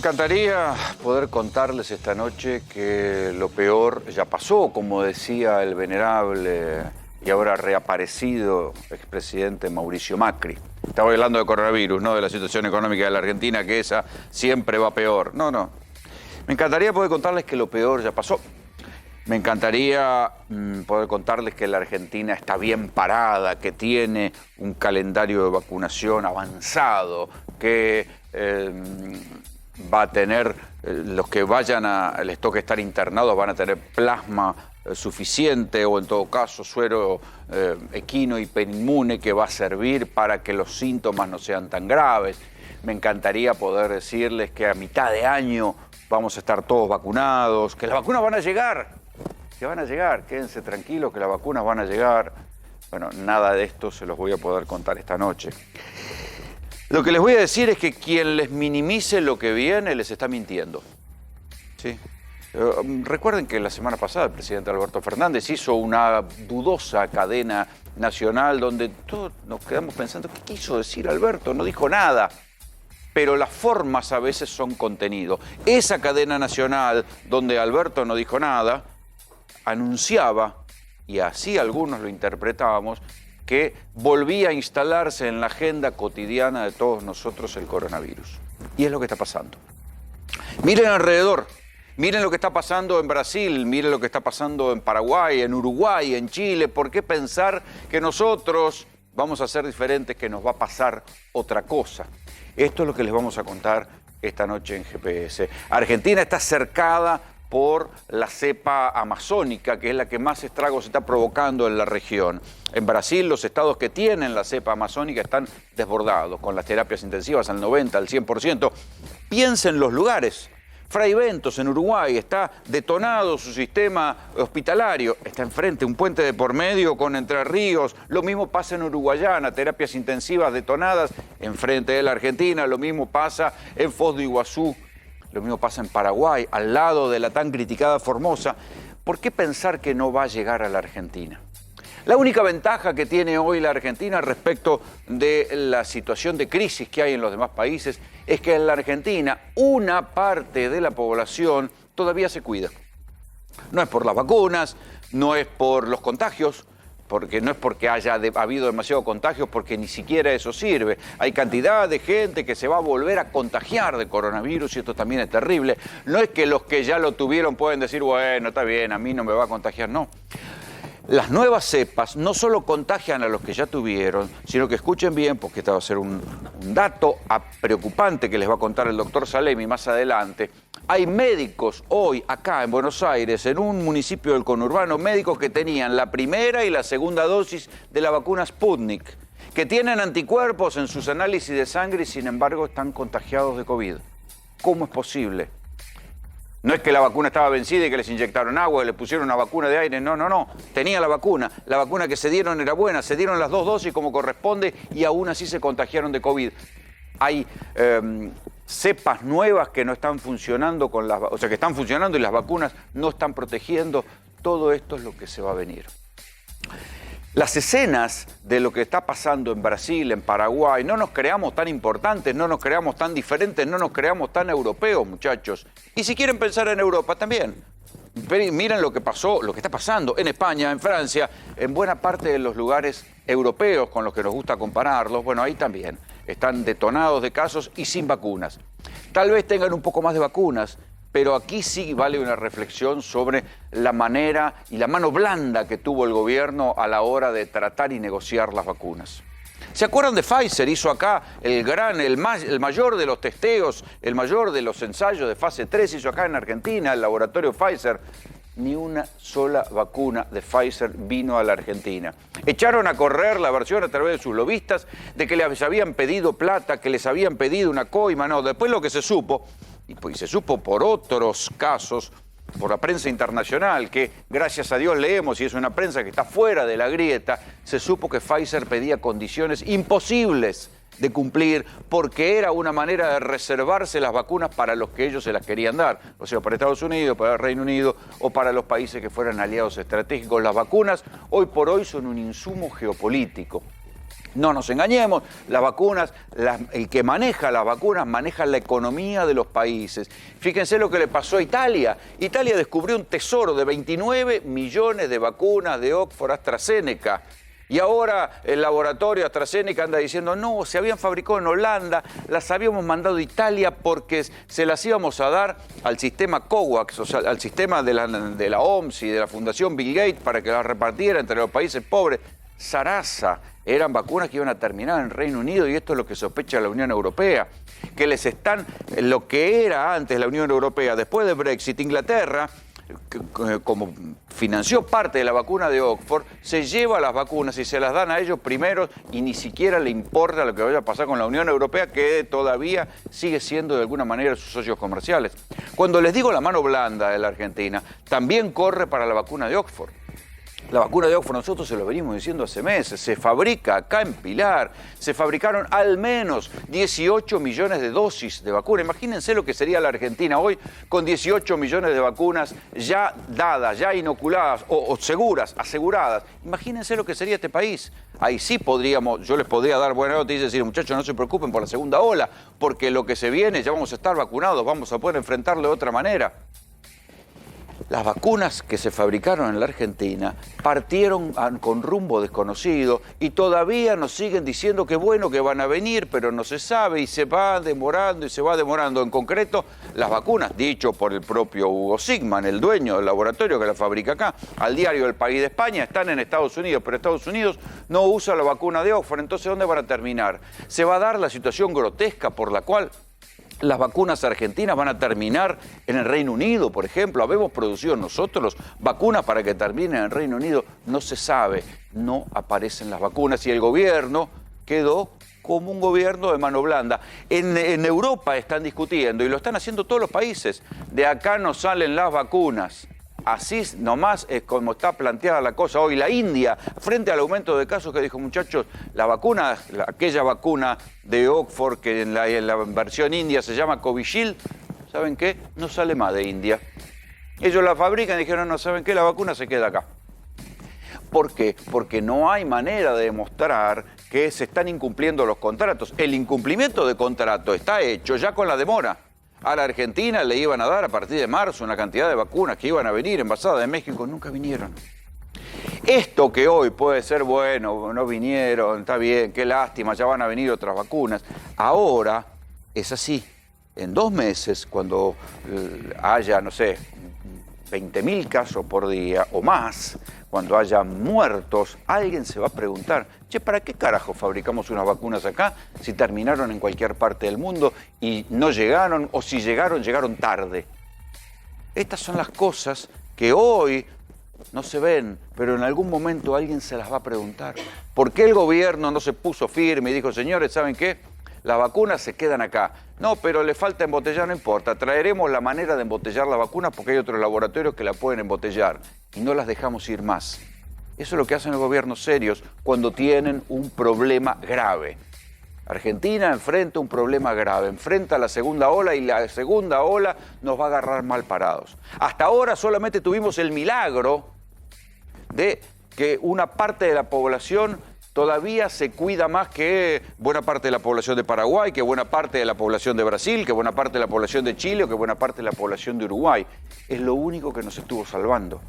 encantaría poder contarles esta noche que lo peor ya pasó, como decía el venerable y ahora reaparecido expresidente Mauricio Macri. Estaba hablando de coronavirus, no de la situación económica de la Argentina, que esa siempre va peor. No. Me encantaría poder contarles que lo peor ya pasó. Me encantaría poder contarles que la Argentina está bien parada, que tiene un calendario de vacunación avanzado, que va a tener, los que les toque estar internados van a tener plasma suficiente o en todo caso suero equino hiperinmune que va a servir para que los síntomas no sean tan graves. Me encantaría poder decirles que a mitad de año vamos a estar todos vacunados, que las vacunas van a llegar, quédense tranquilos que las vacunas van a llegar. Bueno, nada de esto se los voy a poder contar esta noche. Lo que les voy a decir es que quien les minimice lo que viene les está mintiendo. ¿Sí? Recuerden que la semana pasada el presidente Alberto Fernández hizo una dudosa cadena nacional donde todos nos quedamos pensando, ¿qué quiso decir Alberto? No dijo nada. Pero las formas a veces son contenido. Esa cadena nacional donde Alberto no dijo nada, anunciaba, y así algunos lo interpretábamos, que volvía a instalarse en la agenda cotidiana de todos nosotros el coronavirus. Y es lo que está pasando. Miren alrededor, miren lo que está pasando en Brasil, miren lo que está pasando en Paraguay, en Uruguay, en Chile. ¿Por qué pensar que nosotros vamos a ser diferentes, que nos va a pasar otra cosa? Esto es lo que les vamos a contar esta noche en GPS. Argentina está cercada por la cepa amazónica, que es la que más estragos está provocando en la región. En Brasil, los estados que tienen la cepa amazónica están desbordados, con las terapias intensivas al 90, al 100%. Piensen los lugares. Fray Ventos, en Uruguay, está detonado su sistema hospitalario. Está enfrente, un puente de por medio con Entre Ríos. Lo mismo pasa en Uruguayana, terapias intensivas detonadas enfrente de la Argentina. Lo mismo pasa en Foz de Iguazú. Lo mismo pasa en Paraguay, al lado de la tan criticada Formosa. ¿Por qué pensar que no va a llegar a la Argentina? La única ventaja que tiene hoy la Argentina respecto de la situación de crisis que hay en los demás países es que en la Argentina una parte de la población todavía se cuida. No es por las vacunas, no es por los contagios, porque no es porque haya habido demasiado contagios, porque ni siquiera eso sirve. Hay cantidad de gente que se va a volver a contagiar de coronavirus y esto también es terrible. No es que los que ya lo tuvieron pueden decir, bueno, está bien, a mí no me va a contagiar, no. Las nuevas cepas no solo contagian a los que ya tuvieron, sino que escuchen bien, porque este va a ser un dato preocupante que les va a contar el doctor Salemi más adelante. Hay médicos hoy acá en Buenos Aires, en un municipio del conurbano, médicos que tenían la primera y la segunda dosis de la vacuna Sputnik, que tienen anticuerpos en sus análisis de sangre y sin embargo están contagiados de COVID. ¿Cómo es posible? No es que la vacuna estaba vencida y que les inyectaron agua y les pusieron una vacuna de aire. No. Tenía la vacuna. La vacuna que se dieron era buena. Se dieron las 2 dosis como corresponde y aún así se contagiaron de COVID. Hay cepas nuevas que no están funcionando, que están funcionando y las vacunas no están protegiendo. Todo esto es lo que se va a venir. Las escenas de lo que está pasando en Brasil, en Paraguay, no nos creamos tan importantes, no nos creamos tan diferentes, no nos creamos tan europeos, muchachos. Y si quieren pensar en Europa también. Miren lo que pasó, lo que está pasando en España, en Francia, en buena parte de los lugares europeos con los que nos gusta compararlos. Bueno, ahí también están detonados de casos y sin vacunas. Tal vez tengan un poco más de vacunas, pero aquí sí vale una reflexión sobre la manera y la mano blanda que tuvo el gobierno a la hora de tratar y negociar las vacunas. ¿Se acuerdan de Pfizer? Hizo acá el mayor de los testeos, el mayor de los ensayos de fase 3, hizo acá en Argentina, el laboratorio Pfizer. Ni una sola vacuna de Pfizer vino a la Argentina. Echaron a correr la versión a través de sus lobistas de que les habían pedido plata, que les habían pedido una coima. No, después lo que se supo, y se supo por otros casos, por la prensa internacional, que gracias a Dios leemos, y es una prensa que está fuera de la grieta, se supo que Pfizer pedía condiciones imposibles de cumplir porque era una manera de reservarse las vacunas para los que ellos se las querían dar, o sea, para Estados Unidos, para el Reino Unido o para los países que fueran aliados estratégicos. Las vacunas hoy por hoy son un insumo geopolítico. No nos engañemos, las vacunas, el que maneja las vacunas maneja la economía de los países. Fíjense lo que le pasó a Italia. Italia descubrió un tesoro de 29 millones de vacunas de Oxford AstraZeneca. Y ahora el laboratorio AstraZeneca anda diciendo, no, se habían fabricado en Holanda, las habíamos mandado a Italia porque se las íbamos a dar al sistema COVAX, o sea, al sistema de la OMS y de la Fundación Bill Gates para que las repartiera entre los países pobres. Zaraza, eran vacunas que iban a terminar en Reino Unido y esto es lo que sospecha la Unión Europea, que les están, lo que era antes la Unión Europea, después de Brexit, Inglaterra, como financió parte de la vacuna de Oxford, se lleva las vacunas y se las dan a ellos primero y ni siquiera le importa lo que vaya a pasar con la Unión Europea, que todavía sigue siendo de alguna manera sus socios comerciales. Cuando les digo la mano blanda de la Argentina, también corre para la vacuna de Oxford. La vacuna de Oxford, nosotros se lo venimos diciendo hace meses, se fabrica acá en Pilar, se fabricaron al menos 18 millones de dosis de vacuna. Imagínense lo que sería la Argentina hoy con 18 millones de vacunas ya dadas, ya inoculadas o seguras, aseguradas. Imagínense lo que sería este país. Ahí sí yo les podría dar buena noticia y decir, muchachos, no se preocupen por la segunda ola, porque lo que se viene ya vamos a estar vacunados, vamos a poder enfrentarlo de otra manera. Las vacunas que se fabricaron en la Argentina partieron con rumbo desconocido y todavía nos siguen diciendo que bueno, que van a venir, pero no se sabe y se va demorando y se va demorando. En concreto, las vacunas, dicho por el propio Hugo Sigman, el dueño del laboratorio que la fabrica acá, al diario El País de España, están en Estados Unidos, pero Estados Unidos no usa la vacuna de Oxford. Entonces, ¿dónde van a terminar? Se va a dar la situación grotesca por la cual las vacunas argentinas van a terminar en el Reino Unido, por ejemplo. Habemos producido nosotros vacunas para que terminen en el Reino Unido. No se sabe, no aparecen las vacunas y el gobierno quedó como un gobierno de mano blanda. En Europa están discutiendo y lo están haciendo todos los países. De acá no salen las vacunas. Así nomás es como está planteada la cosa hoy. La India, frente al aumento de casos, que dijo, muchachos, la vacuna, aquella vacuna de Oxford que en la versión india se llama Covishield, ¿saben qué? No sale más de India. Ellos la fabrican y dijeron, no, ¿saben qué? La vacuna se queda acá. ¿Por qué? Porque no hay manera de demostrar que se están incumpliendo los contratos. El incumplimiento de contrato está hecho ya con la demora. A la Argentina le iban a dar a partir de marzo una cantidad de vacunas que iban a venir envasadas de México, nunca vinieron. Esto que hoy puede ser bueno, no vinieron, está bien, qué lástima, ya van a venir otras vacunas. Ahora es así. En 2 meses, cuando haya, no sé, 20.000 casos por día o más, cuando haya muertos, alguien se va a preguntar, che, ¿para qué carajo fabricamos unas vacunas acá si terminaron en cualquier parte del mundo y no llegaron, o si llegaron, llegaron tarde? Estas son las cosas que hoy no se ven, pero en algún momento alguien se las va a preguntar. ¿Por qué el gobierno no se puso firme y dijo, señores, ¿saben qué? Las vacunas se quedan acá. No, pero le falta embotellar, no importa. Traeremos la manera de embotellar la vacuna porque hay otros laboratorios que la pueden embotellar y no las dejamos ir más. Eso es lo que hacen los gobiernos serios cuando tienen un problema grave. Argentina enfrenta un problema grave, enfrenta la segunda ola y la segunda ola nos va a agarrar mal parados. Hasta ahora solamente tuvimos el milagro de que una parte de la población todavía se cuida más que buena parte de la población de Paraguay, que buena parte de la población de Brasil, que buena parte de la población de Chile o que buena parte de la población de Uruguay. Es lo único que nos estuvo salvando.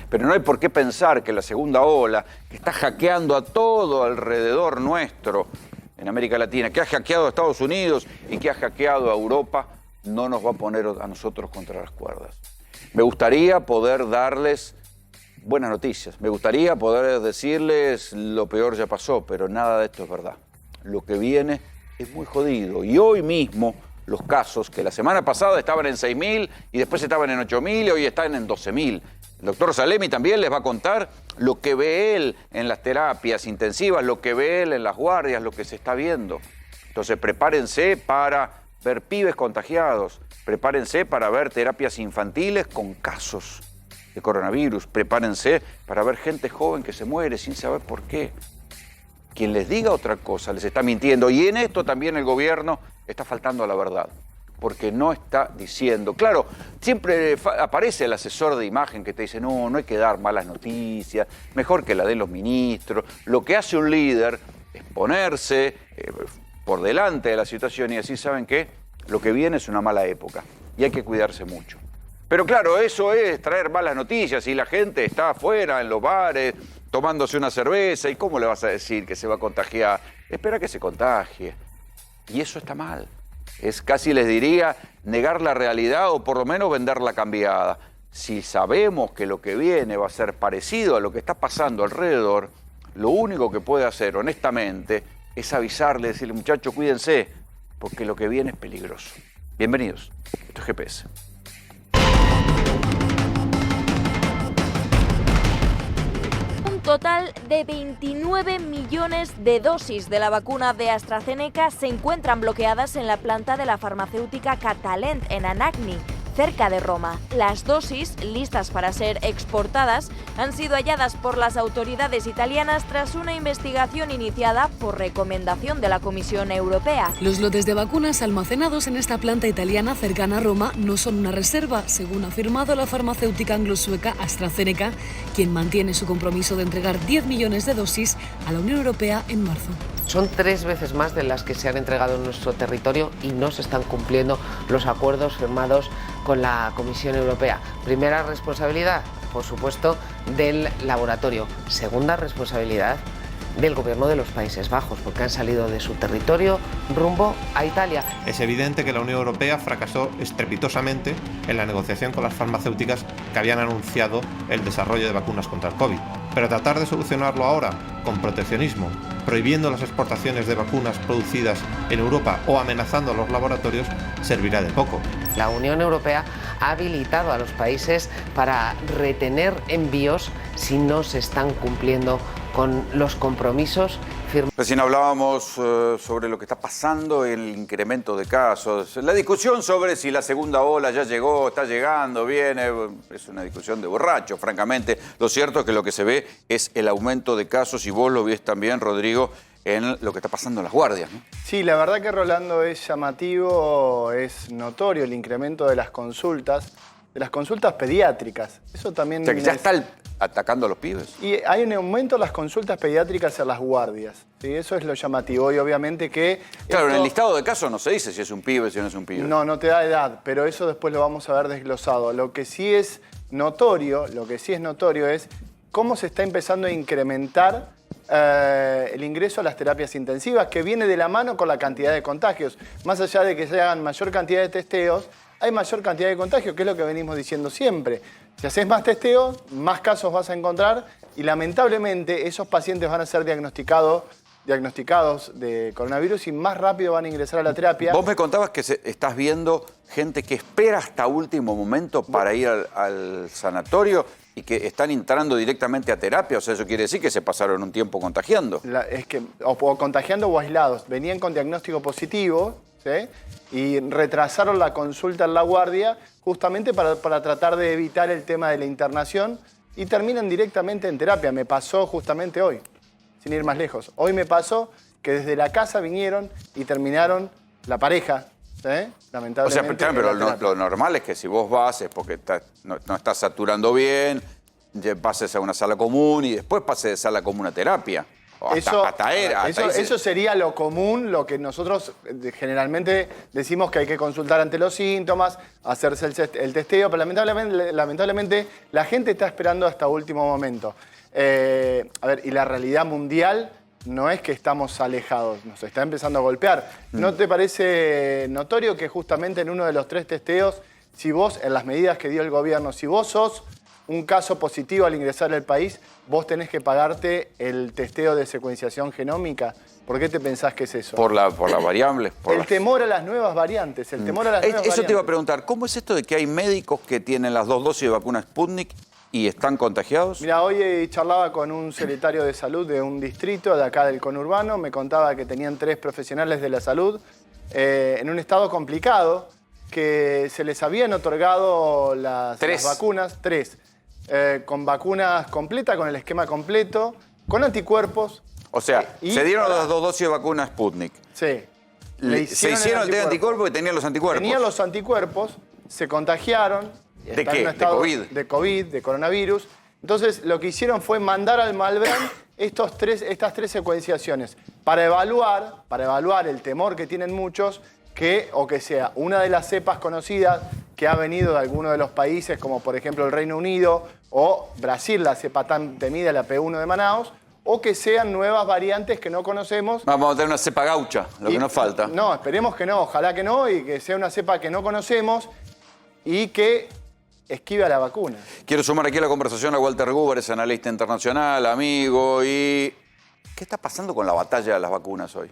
Pero no hay por qué pensar que la segunda ola, que está hackeando a todo alrededor nuestro en América Latina, que ha hackeado a Estados Unidos y que ha hackeado a Europa, no nos va a poner a nosotros contra las cuerdas. Me gustaría poder darles buenas noticias. Me gustaría poder decirles lo peor ya pasó, pero nada de esto es verdad. Lo que viene es muy jodido. Y hoy mismo los casos que la semana pasada estaban en 6.000 y después estaban en 8.000 y hoy están en 12.000. El doctor Salemi también les va a contar lo que ve él en las terapias intensivas, lo que ve él en las guardias, lo que se está viendo. Entonces prepárense para ver pibes contagiados, prepárense para ver terapias infantiles con casos de coronavirus, prepárense para ver gente joven que se muere sin saber por qué. Quien les diga otra cosa les está mintiendo y en esto también el gobierno está faltando a la verdad. porque no está diciendo. Claro, siempre aparece el asesor de imagen que te dice, no hay que dar malas noticias, mejor que la den los ministros. Lo que hace un líder es ponerse por delante de la situación y así, ¿saben qué? Lo que viene es una mala época y hay que cuidarse mucho. Pero claro, eso es traer malas noticias y la gente está afuera, en los bares, tomándose una cerveza. ¿Y cómo le vas a decir que se va a contagiar? Espera que se contagie. Y eso está mal. Es casi, les diría, negar la realidad o por lo menos venderla cambiada. Si sabemos que lo que viene va a ser parecido a lo que está pasando alrededor, lo único que puede hacer, honestamente, es avisarle, decirle, muchachos, cuídense, porque lo que viene es peligroso. Bienvenidos. Esto es GPS. Total de 29 millones de dosis de la vacuna de AstraZeneca se encuentran bloqueadas en la planta de la farmacéutica Catalent en Anagni, cerca de Roma. Las dosis, listas para ser exportadas, han sido halladas por las autoridades italianas tras una investigación iniciada por recomendación de la Comisión Europea. Los lotes de vacunas almacenados en esta planta italiana cercana a Roma no son una reserva, según ha afirmado la farmacéutica anglo-sueca AstraZeneca, quien mantiene su compromiso de entregar 10 millones de dosis a la Unión Europea en marzo. Son 3 veces más de las que se han entregado en nuestro territorio y no se están cumpliendo los acuerdos firmados con la Comisión Europea. Primera responsabilidad, por supuesto, del laboratorio. Segunda responsabilidad del gobierno de los Países Bajos, porque han salido de su territorio rumbo a Italia. Es evidente que la Unión Europea fracasó estrepitosamente en la negociación con las farmacéuticas que habían anunciado el desarrollo de vacunas contra el COVID. Pero tratar de solucionarlo ahora con proteccionismo, prohibiendo las exportaciones de vacunas producidas en Europa o amenazando a los laboratorios, servirá de poco. La Unión Europea ha habilitado a los países para retener envíos si no se están cumpliendo con los compromisos firmados. Recién hablábamos sobre lo que está pasando, el incremento de casos, la discusión sobre si la segunda ola ya llegó, está llegando, viene, es una discusión de borrachos, francamente. Lo cierto es que lo que se ve es el aumento de casos y vos lo ves también, Rodrigo, en lo que está pasando en las guardias, ¿no? Sí, la verdad que, Rolando, es llamativo, es notorio el incremento de las consultas pediátricas. Eso también... O sea, que ya está atacando a los pibes. Y hay un aumento de las consultas pediátricas en las guardias. ¿Sí? Eso es lo llamativo. Y obviamente que... Claro, en el listado de casos no se dice si es un pibe, si no es un pibe. No te da edad, pero eso después lo vamos a ver desglosado. Lo que sí es notorio es cómo se está empezando a incrementar el ingreso a las terapias intensivas, que viene de la mano con la cantidad de contagios. Más allá de que se hagan mayor cantidad de testeos, hay mayor cantidad de contagios, que es lo que venimos diciendo siempre. Si haces más testeos, más casos vas a encontrar y lamentablemente esos pacientes van a ser diagnosticados de coronavirus y más rápido van a ingresar a la terapia. Vos me contabas que estás viendo gente que espera hasta último momento para ir al sanatorio y que están entrando directamente a terapia. O sea, eso quiere decir que se pasaron un tiempo contagiando. O contagiando o aislados. Venían con diagnóstico positivo, ¿sí? Y retrasaron la consulta en la guardia justamente para tratar de evitar el tema de la internación y terminan directamente en terapia. Me pasó justamente hoy, sin ir más lejos. Hoy me pasó que desde la casa vinieron y terminaron la pareja, ¿sí? Lamentablemente. O sea, pero lo normal es que si vos vas es porque no estás saturando bien, pases a una sala común y después pases de sala común a terapia. Eso sería lo común, lo que nosotros generalmente decimos que hay que consultar ante los síntomas, hacerse el testeo, pero lamentablemente la gente está esperando hasta último momento. Y la realidad mundial no es que estamos alejados, nos está empezando a golpear. ¿No te parece notorio que justamente en uno de los 3 testeos, si vos, en las medidas que dio el gobierno, si vos sos un caso positivo al ingresar al país, vos tenés que pagarte el testeo de secuenciación genómica? ¿Por qué te pensás que es eso? Por las variables. Temor a las nuevas variantes, Eso te iba a preguntar, ¿cómo es esto de que hay médicos que tienen las 2 dosis de vacuna Sputnik y están contagiados? Mira, hoy charlaba con un secretario de salud de un distrito de acá del conurbano, me contaba que tenían 3 profesionales de la salud en un estado complicado, que se les habían otorgado las vacunas, 3. Con vacunas completas, con el esquema completo, con anticuerpos. O sea, se dieron las 2 dosis de vacuna Sputnik. Sí. Se hicieron el test de anticuerpos porque tenían los anticuerpos. Tenían los anticuerpos, se contagiaron. ¿De qué? ¿De COVID? De COVID, de coronavirus. Entonces, lo que hicieron fue mandar al Malbrán estas tres secuenciaciones para evaluar el temor que tienen muchos que sea una de las cepas conocidas que ha venido de alguno de los países, como por ejemplo el Reino Unido o Brasil, la cepa tan temida, la P1 de Manaus, o que sean nuevas variantes que no conocemos. Vamos a tener una cepa gaucha, lo que nos falta. No, esperemos que no, ojalá que no, y que sea una cepa que no conocemos y que esquive a la vacuna. Quiero sumar aquí a la conversación a Walter Gruber, es analista internacional, amigo, y... ¿Qué está pasando con la batalla de las vacunas hoy?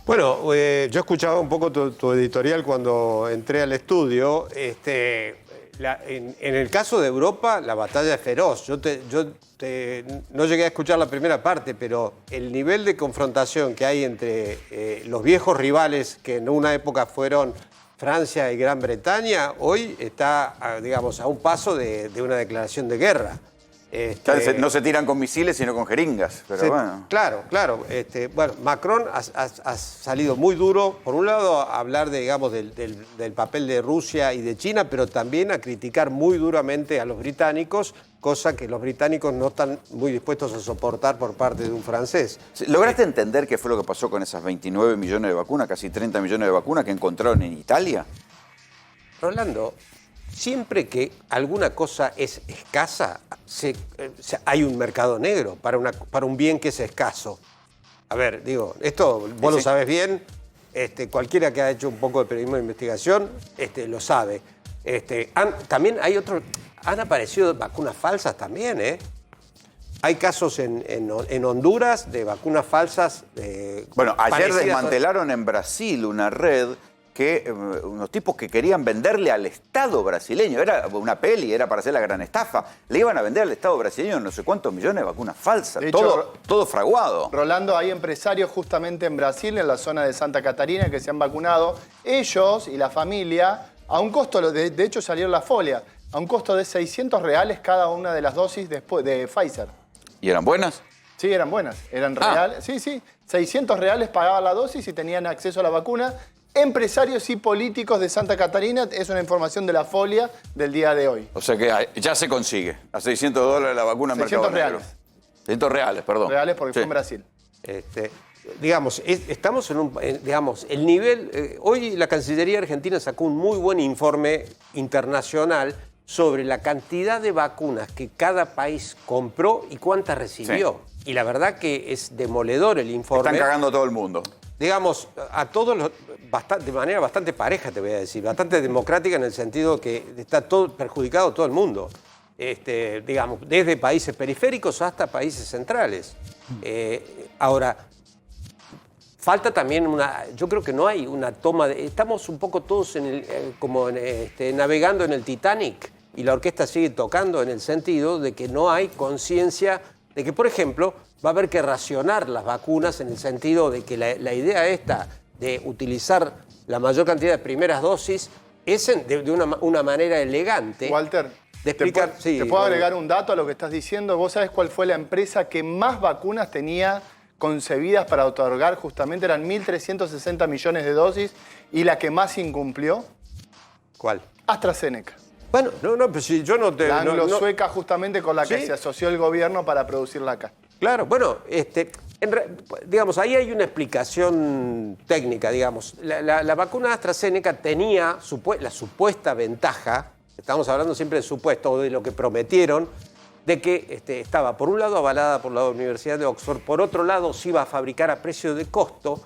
Bueno, yo escuchaba un poco tu editorial cuando entré al estudio. En el caso de Europa, la batalla es feroz. No llegué a escuchar la primera parte, pero el nivel de confrontación que hay entre los viejos rivales que en una época fueron Francia y Gran Bretaña, hoy está, digamos, a un paso de una declaración de guerra. No se tiran con misiles, sino con jeringas. Pero bueno. Claro. Bueno, Macron ha salido muy duro, por un lado, a hablar digamos, del papel de Rusia y de China, pero también a criticar muy duramente a los británicos, cosa que los británicos no están muy dispuestos a soportar por parte de un francés. ¿Lograste entender qué fue lo que pasó con esas 29 millones de vacunas, casi 30 millones de vacunas que encontraron en Italia? Rolando, siempre que alguna cosa es escasa, hay un mercado negro para un bien que es escaso. A ver, digo, esto vos lo sabés bien, cualquiera que ha hecho un poco de periodismo de investigación lo sabe. También han aparecido vacunas falsas también, ¿eh? Hay casos en Honduras de vacunas falsas. Bueno, ayer desmantelaron en Brasil una red que unos tipos que querían venderle al Estado brasileño, era una peli, era para hacer la gran estafa, le iban a vender al Estado brasileño no sé cuántos millones de vacunas falsas, de hecho, todo fraguado. Rolando, hay empresarios justamente en Brasil, en la zona de Santa Catarina, que se han vacunado, ellos y la familia, a un costo, de hecho salieron la folia, a un costo de $600 cada una de las dosis de Pfizer. ¿Y eran buenas? Sí, eran buenas, eran reales. Sí, $600 pagaban la dosis y tenían acceso a la vacuna. Empresarios y políticos de Santa Catarina, es una información de la Folia del día de hoy. O sea que ya se consigue, a $600 la vacuna en mercado negro. 600 reales, perdón. Reales porque fue en Brasil. Digamos, estamos digamos, el nivel... hoy la Cancillería Argentina sacó un muy buen informe internacional sobre la cantidad de vacunas que cada país compró y cuántas recibió. Sí. Y la verdad que es demoledor el informe. Están cagando a todo el mundo. Digamos, a todos de manera bastante pareja, te voy a decir, bastante democrática en el sentido que está todo perjudicado todo el mundo. Digamos, desde países periféricos hasta países centrales. Ahora, falta también yo creo que no hay una toma estamos un poco todos navegando en el Titanic y la orquesta sigue tocando en el sentido de que no hay conciencia de que, por ejemplo, va a haber que racionar las vacunas en el sentido de que la idea esta de utilizar la mayor cantidad de primeras dosis es de una manera elegante. Walter, de explicar, ¿te puedo agregar un dato a lo que estás diciendo? ¿Vos sabés cuál fue la empresa que más vacunas tenía concebidas para otorgar? Justamente eran 1.360 millones de dosis y la que más incumplió. ¿Cuál? AstraZeneca. Bueno, pero si yo no te... La anglo-sueca justamente con la que se asoció el gobierno para producirla acá. Claro, bueno, digamos, ahí hay una explicación técnica, digamos. La vacuna AstraZeneca tenía la supuesta ventaja, estamos hablando siempre de supuesto, o de lo que prometieron, de que estaba, por un lado, avalada por la Universidad de Oxford, por otro lado, se iba a fabricar a precio de costo.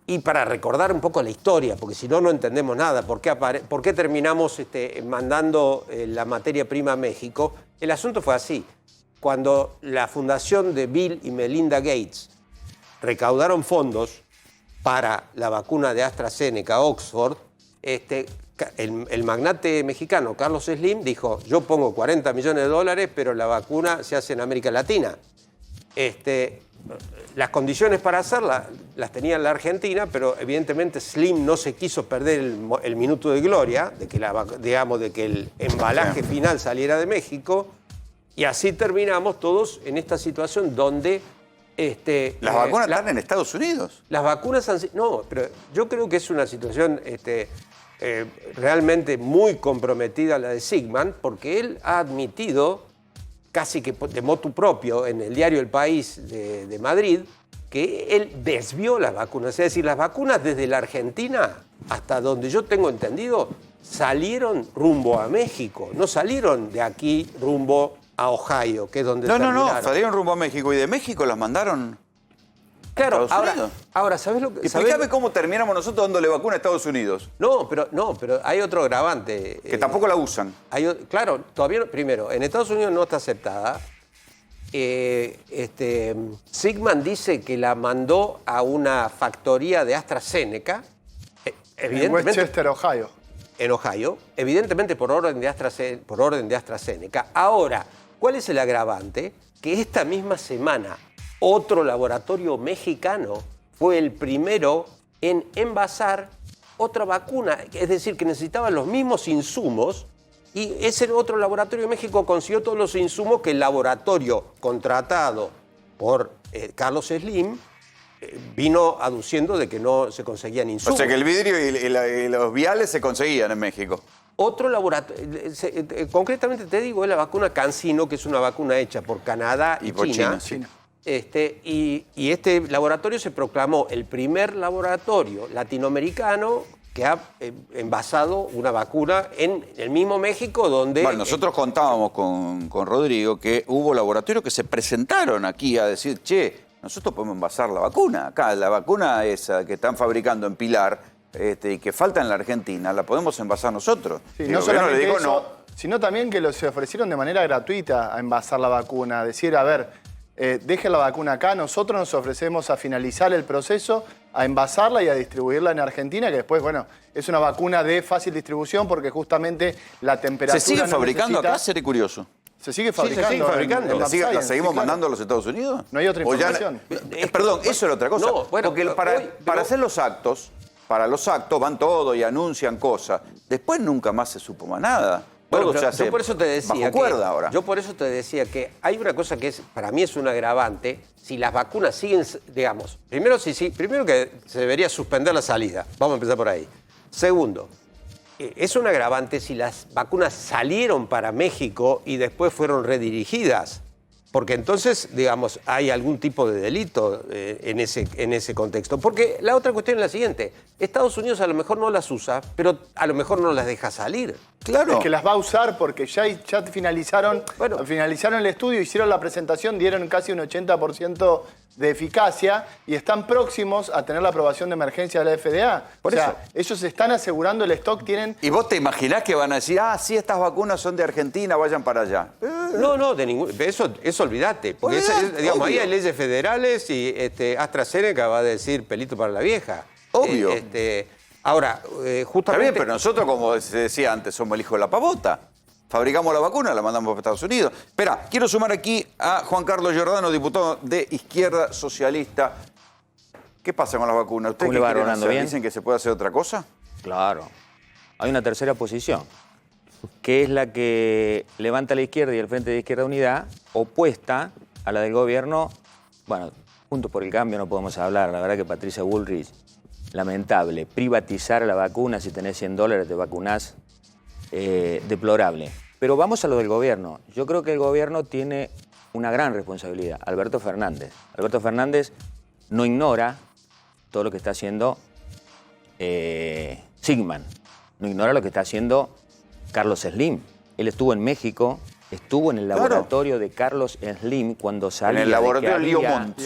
Y para recordar un poco la historia, porque si no, no entendemos nada, ¿por qué terminamos mandando la materia prima a México? El asunto fue así. Cuando la fundación de Bill y Melinda Gates recaudaron fondos para la vacuna de AstraZeneca Oxford, el magnate mexicano Carlos Slim dijo, yo pongo $40 millones, pero la vacuna se hace en América Latina. Las condiciones para hacerla las tenía en la Argentina, pero evidentemente Slim no se quiso perder el minuto de gloria, de que el embalaje final saliera de México, y así terminamos todos en esta situación donde Las vacunas están en Estados Unidos. Las vacunas han sido... No, pero yo creo que es una situación realmente muy comprometida la de Sigman, porque él ha admitido, casi que de motu propio, en el diario El País de Madrid, que él desvió las vacunas. Es decir, las vacunas desde la Argentina, hasta donde yo tengo entendido, salieron rumbo a México, no salieron de aquí rumbo a Ohio, que es donde terminaron. Salieron rumbo a México y de México las mandaron claro, a Estados Unidos. Ahora, ¿sabes lo que...? Explícame cómo terminamos nosotros dándole vacuna a Estados Unidos. No, pero hay otro agravante. Que tampoco la usan. Claro, todavía no, primero, en Estados Unidos no está aceptada. Sigman dice que la mandó a una factoría de AstraZeneca, en Westchester, Ohio. En Ohio, evidentemente por orden de AstraZeneca. Ahora, ¿cuál es el agravante? Que esta misma semana otro laboratorio mexicano fue el primero en envasar otra vacuna, es decir, que necesitaban los mismos insumos. Y ese otro laboratorio de México consiguió todos los insumos que el laboratorio contratado por Carlos Slim vino aduciendo de que no se conseguían insumos. O sea que el vidrio y los viales se conseguían en México. Otro laboratorio, concretamente te digo, es la vacuna CanSino, que es una vacuna hecha por Canadá y por China. Y este laboratorio se proclamó el primer laboratorio latinoamericano que ha envasado una vacuna en el mismo México donde... Bueno, nosotros contábamos con Rodrigo que hubo laboratorios que se presentaron aquí a decir, che, nosotros podemos envasar la vacuna. Acá la vacuna esa que están fabricando en Pilar y que falta en la Argentina, la podemos envasar nosotros. Sí, no solamente eso, sino también que se ofrecieron de manera gratuita a envasar la vacuna. Decir, a ver, dejen la vacuna acá, nosotros nos ofrecemos a finalizar el proceso, a envasarla y a distribuirla en Argentina, que después, bueno, es una vacuna de fácil distribución porque justamente la temperatura... ¿Se sigue fabricando acá? Seré curioso. Se sigue fabricando. Sí, se sigue fabricando. ¿La seguimos mandando a los Estados Unidos? No hay otra información. Perdón, eso era otra cosa. No, bueno, porque para hacer los actos, van todos y anuncian cosas. Después nunca más se supo más nada. Bueno, yo por eso te decía bajo cuerda ahora. Yo por eso te decía que hay una cosa que para mí es un agravante. Si las vacunas siguen, digamos, primero que se debería suspender la salida. Vamos a empezar por ahí. Segundo, es un agravante si las vacunas salieron para México y después fueron redirigidas. Porque entonces, digamos, hay algún tipo de delito en ese contexto. Porque la otra cuestión es la siguiente. Estados Unidos a lo mejor no las usa, pero a lo mejor no las deja salir. Claro. Es que las va a usar porque ya finalizaron el estudio, hicieron la presentación, dieron casi un 80% de eficacia y están próximos a tener la aprobación de emergencia de la FDA. O sea, ellos están asegurando el stock, tienen... ¿Y vos te imaginás que van a decir, sí, estas vacunas son de Argentina, vayan para allá? No, de ningún... Eso olvídate. Porque digamos, ahí hay leyes federales y AstraZeneca va a decir pelito para la vieja. Obvio. Ahora, justamente... Está bien, pero nosotros, como se decía antes, somos el hijo de la pavota. Fabricamos la vacuna, la mandamos para Estados Unidos. Espera, quiero sumar aquí a Juan Carlos Giordano, diputado de Izquierda Socialista. ¿Qué pasa con las vacunas? ¿Ustedes qué quieren hacer? ¿Dicen que se puede hacer otra cosa? Claro. Hay una tercera posición, que es la que levanta la izquierda y el Frente de Izquierda Unidad, opuesta a la del gobierno. Bueno, Juntos por el Cambio no podemos hablar. La verdad que Patricia Bullrich, lamentable. Privatizar la vacuna, si tenés $100 te vacunás. Deplorable. Pero vamos a lo del gobierno. Yo creo que el gobierno tiene una gran responsabilidad. Alberto Fernández. Alberto Fernández no ignora todo lo que está haciendo Sigman. No ignora lo que está haciendo Carlos Slim. Él estuvo en México, estuvo en el laboratorio de Carlos Slim cuando salía. En el laboratorio Liomont.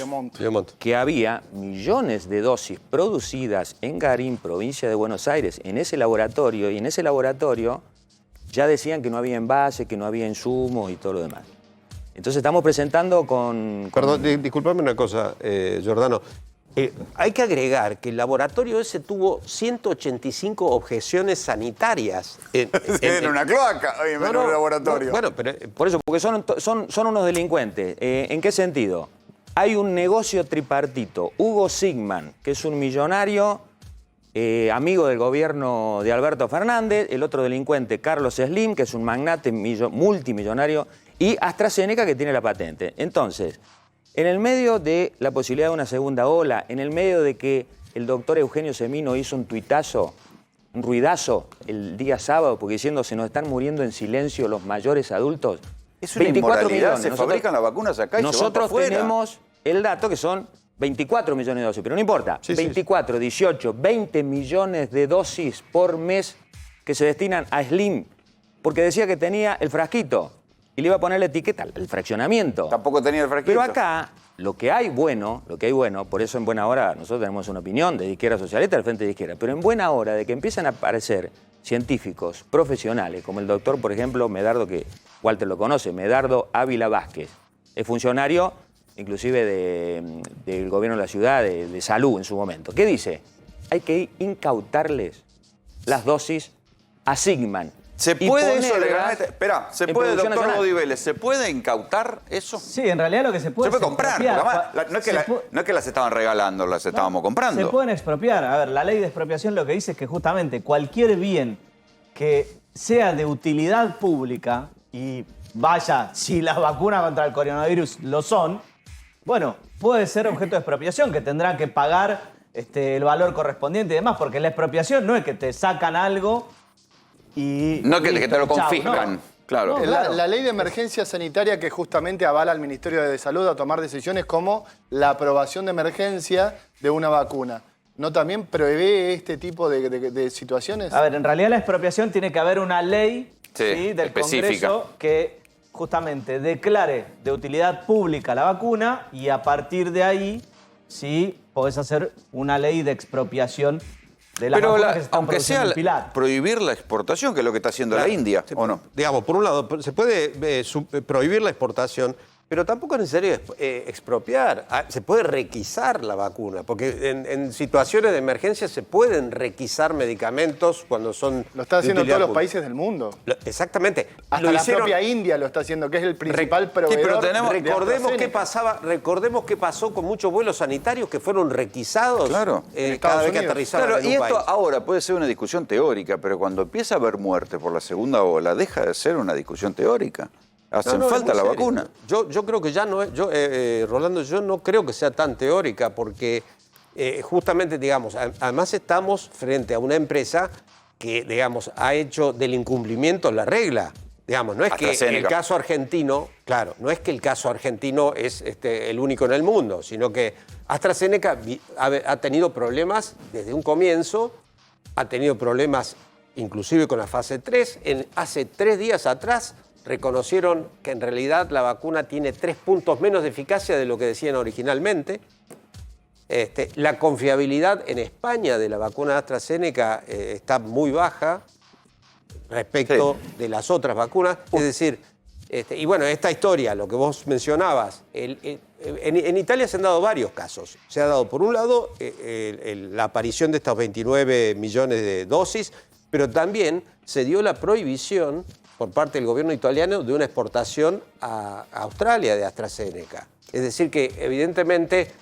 Que había millones de dosis producidas en Garín, provincia de Buenos Aires, en ese laboratorio. Y en ese laboratorio ya decían que no había envase, que no había insumos y todo lo demás. Entonces estamos presentando con... Perdón, disculpame una cosa, Giordano. Hay que agregar que el laboratorio ese tuvo 185 objeciones sanitarias. En una cloaca, en un laboratorio. Bueno, pero por eso, porque son unos delincuentes. ¿En qué sentido? Hay un negocio tripartito. Hugo Sigman, que es un millonario... amigo del gobierno de Alberto Fernández, el otro delincuente Carlos Slim, que es un magnate multimillonario, y AstraZeneca, que tiene la patente. Entonces, En el medio de la posibilidad de una segunda ola, en el medio de que el doctor Eugenio Semino hizo un tuitazo, un ruidazo el día sábado, porque diciendo se nos están muriendo en silencio los mayores adultos. Es una 24 inmoralidad, millones. se fabrican las vacunas acá y se van para Nosotros afuera. tenemos el dato que son 24 millones de dosis, pero no importa. 24, 18, 20 millones de dosis por mes que se destinan a Slim, porque decía que tenía el frasquito y le iba a poner la etiqueta, el fraccionamiento. Tampoco tenía el frasquito. Pero acá, lo que hay bueno, por eso en buena hora nosotros tenemos una opinión de izquierda socialista del Frente de Izquierda, pero en buena hora de que empiezan a aparecer científicos profesionales, como el doctor, por ejemplo, Medardo, que Walter lo conoce, Medardo Ávila Vázquez, es funcionario inclusive del gobierno de la ciudad, de salud en su momento. ¿Qué dice? Hay que incautarles las dosis a Sigman. ¿Se puede eso legalmente? Espera, ¿se puede, doctor Bodiveles, ¿se puede incautar eso? Sí, en realidad lo que se puede... Se puede comprar, no es que las estaban regalando, las estábamos comprando. Se pueden expropiar. A ver, la ley de expropiación lo que dice es que justamente cualquier bien que sea de utilidad pública, y vaya, si las vacunas contra el coronavirus lo son, bueno, puede ser objeto de expropiación, que tendrán que pagar el valor correspondiente y demás, porque la expropiación no es que te sacan algo y... No que te lo confiscan. No. Claro. No, claro. La ley de emergencia sanitaria que justamente avala al Ministerio de Salud a tomar decisiones como la aprobación de emergencia de una vacuna, ¿no también prevé este tipo de situaciones? A ver, en realidad la expropiación tiene que haber una ley del específica. Congreso que justamente declare de utilidad pública la vacuna y a partir de ahí sí podés hacer una ley de expropiación de las vacunas que se están aunque sea produciendo en Pilar. prohibir la exportación, que es lo que está haciendo la India, ¿o no? Digamos, por un lado, se puede prohibir la exportación, pero tampoco es necesario expropiar. Se puede requisar la vacuna, porque en situaciones de emergencia se pueden requisar medicamentos cuando son... Lo está haciendo de utilidad todos los pública. países del mundo. Exactamente. Hasta la propia India lo está haciendo, que es el principal proveedor. Recordemos qué pasó con muchos vuelos sanitarios que fueron requisados cada vez que aterrizaron Claro, en un y esto país. ahora puede ser una discusión teórica, pero cuando empieza a haber muerte por la segunda ola, deja de ser una discusión teórica. Hacen falta la vacuna. Yo creo que ya no es... Rolando, yo no creo que sea tan teórica porque justamente, digamos, además estamos frente a una empresa que, digamos, ha hecho del incumplimiento la regla. Digamos, no es que el caso argentino, claro, no es que el caso argentino es el único en el mundo, sino que AstraZeneca ha tenido problemas desde un comienzo, ha tenido problemas inclusive con la fase 3. Hace 3 días atrás reconocieron que en realidad la vacuna tiene 3 puntos menos de eficacia de lo que decían originalmente. La confiabilidad en España de la vacuna AstraZeneca está muy baja respecto de las otras vacunas. Es decir, y bueno, esta historia, lo que vos mencionabas, en Italia se han dado varios casos. Se ha dado, por un lado, la aparición de estos 29 millones de dosis, pero también se dio la prohibición por parte del gobierno italiano de una exportación a Australia de AstraZeneca. Es decir que evidentemente...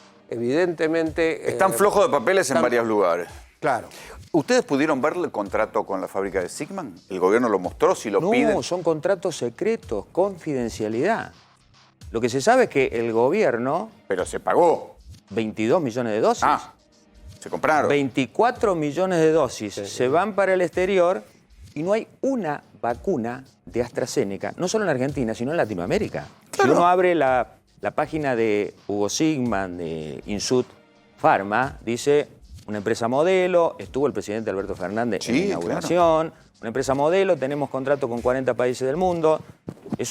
Están flojos de papeles en varios lugares. Claro. ¿Ustedes pudieron ver el contrato con la fábrica de Sigman? ¿El gobierno lo mostró? Si lo piden. No, son contratos secretos, confidencialidad. Lo que se sabe es que el gobierno... Pero se pagó. 22 millones de dosis. Se compraron. 24 millones de dosis se van para el exterior y no hay una vacuna de AstraZeneca, no solo en Argentina, sino en Latinoamérica. Claro. Si uno abre la página de Hugo Sigman, de Insud Pharma, dice una empresa modelo, estuvo el presidente Alberto Fernández en la inauguración, una empresa modelo, tenemos contrato con 40 países del mundo. Es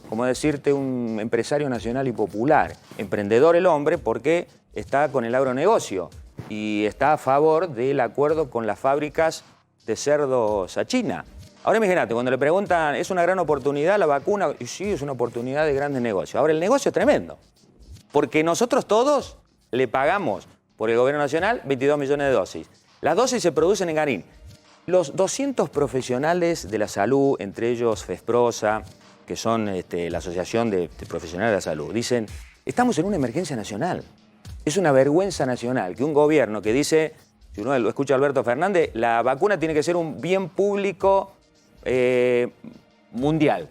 como decirte, un empresario nacional y popular. Emprendedor el hombre porque está con el agronegocio y está a favor del acuerdo con las fábricas de cerdos a China. Ahora imagínate, cuando le preguntan, ¿es una gran oportunidad la vacuna? Y sí, es una oportunidad de grandes negocios. Ahora, el negocio es tremendo, porque nosotros todos le pagamos por el gobierno nacional 22 millones de dosis. Las dosis se producen en Garín. Los 200 profesionales de la salud, entre ellos FESPROSA, que son la Asociación de Profesionales de la Salud, dicen, estamos en una emergencia nacional. Es una vergüenza nacional que un gobierno que dice, si uno lo escucha a Alberto Fernández, la vacuna tiene que ser un bien público mundial,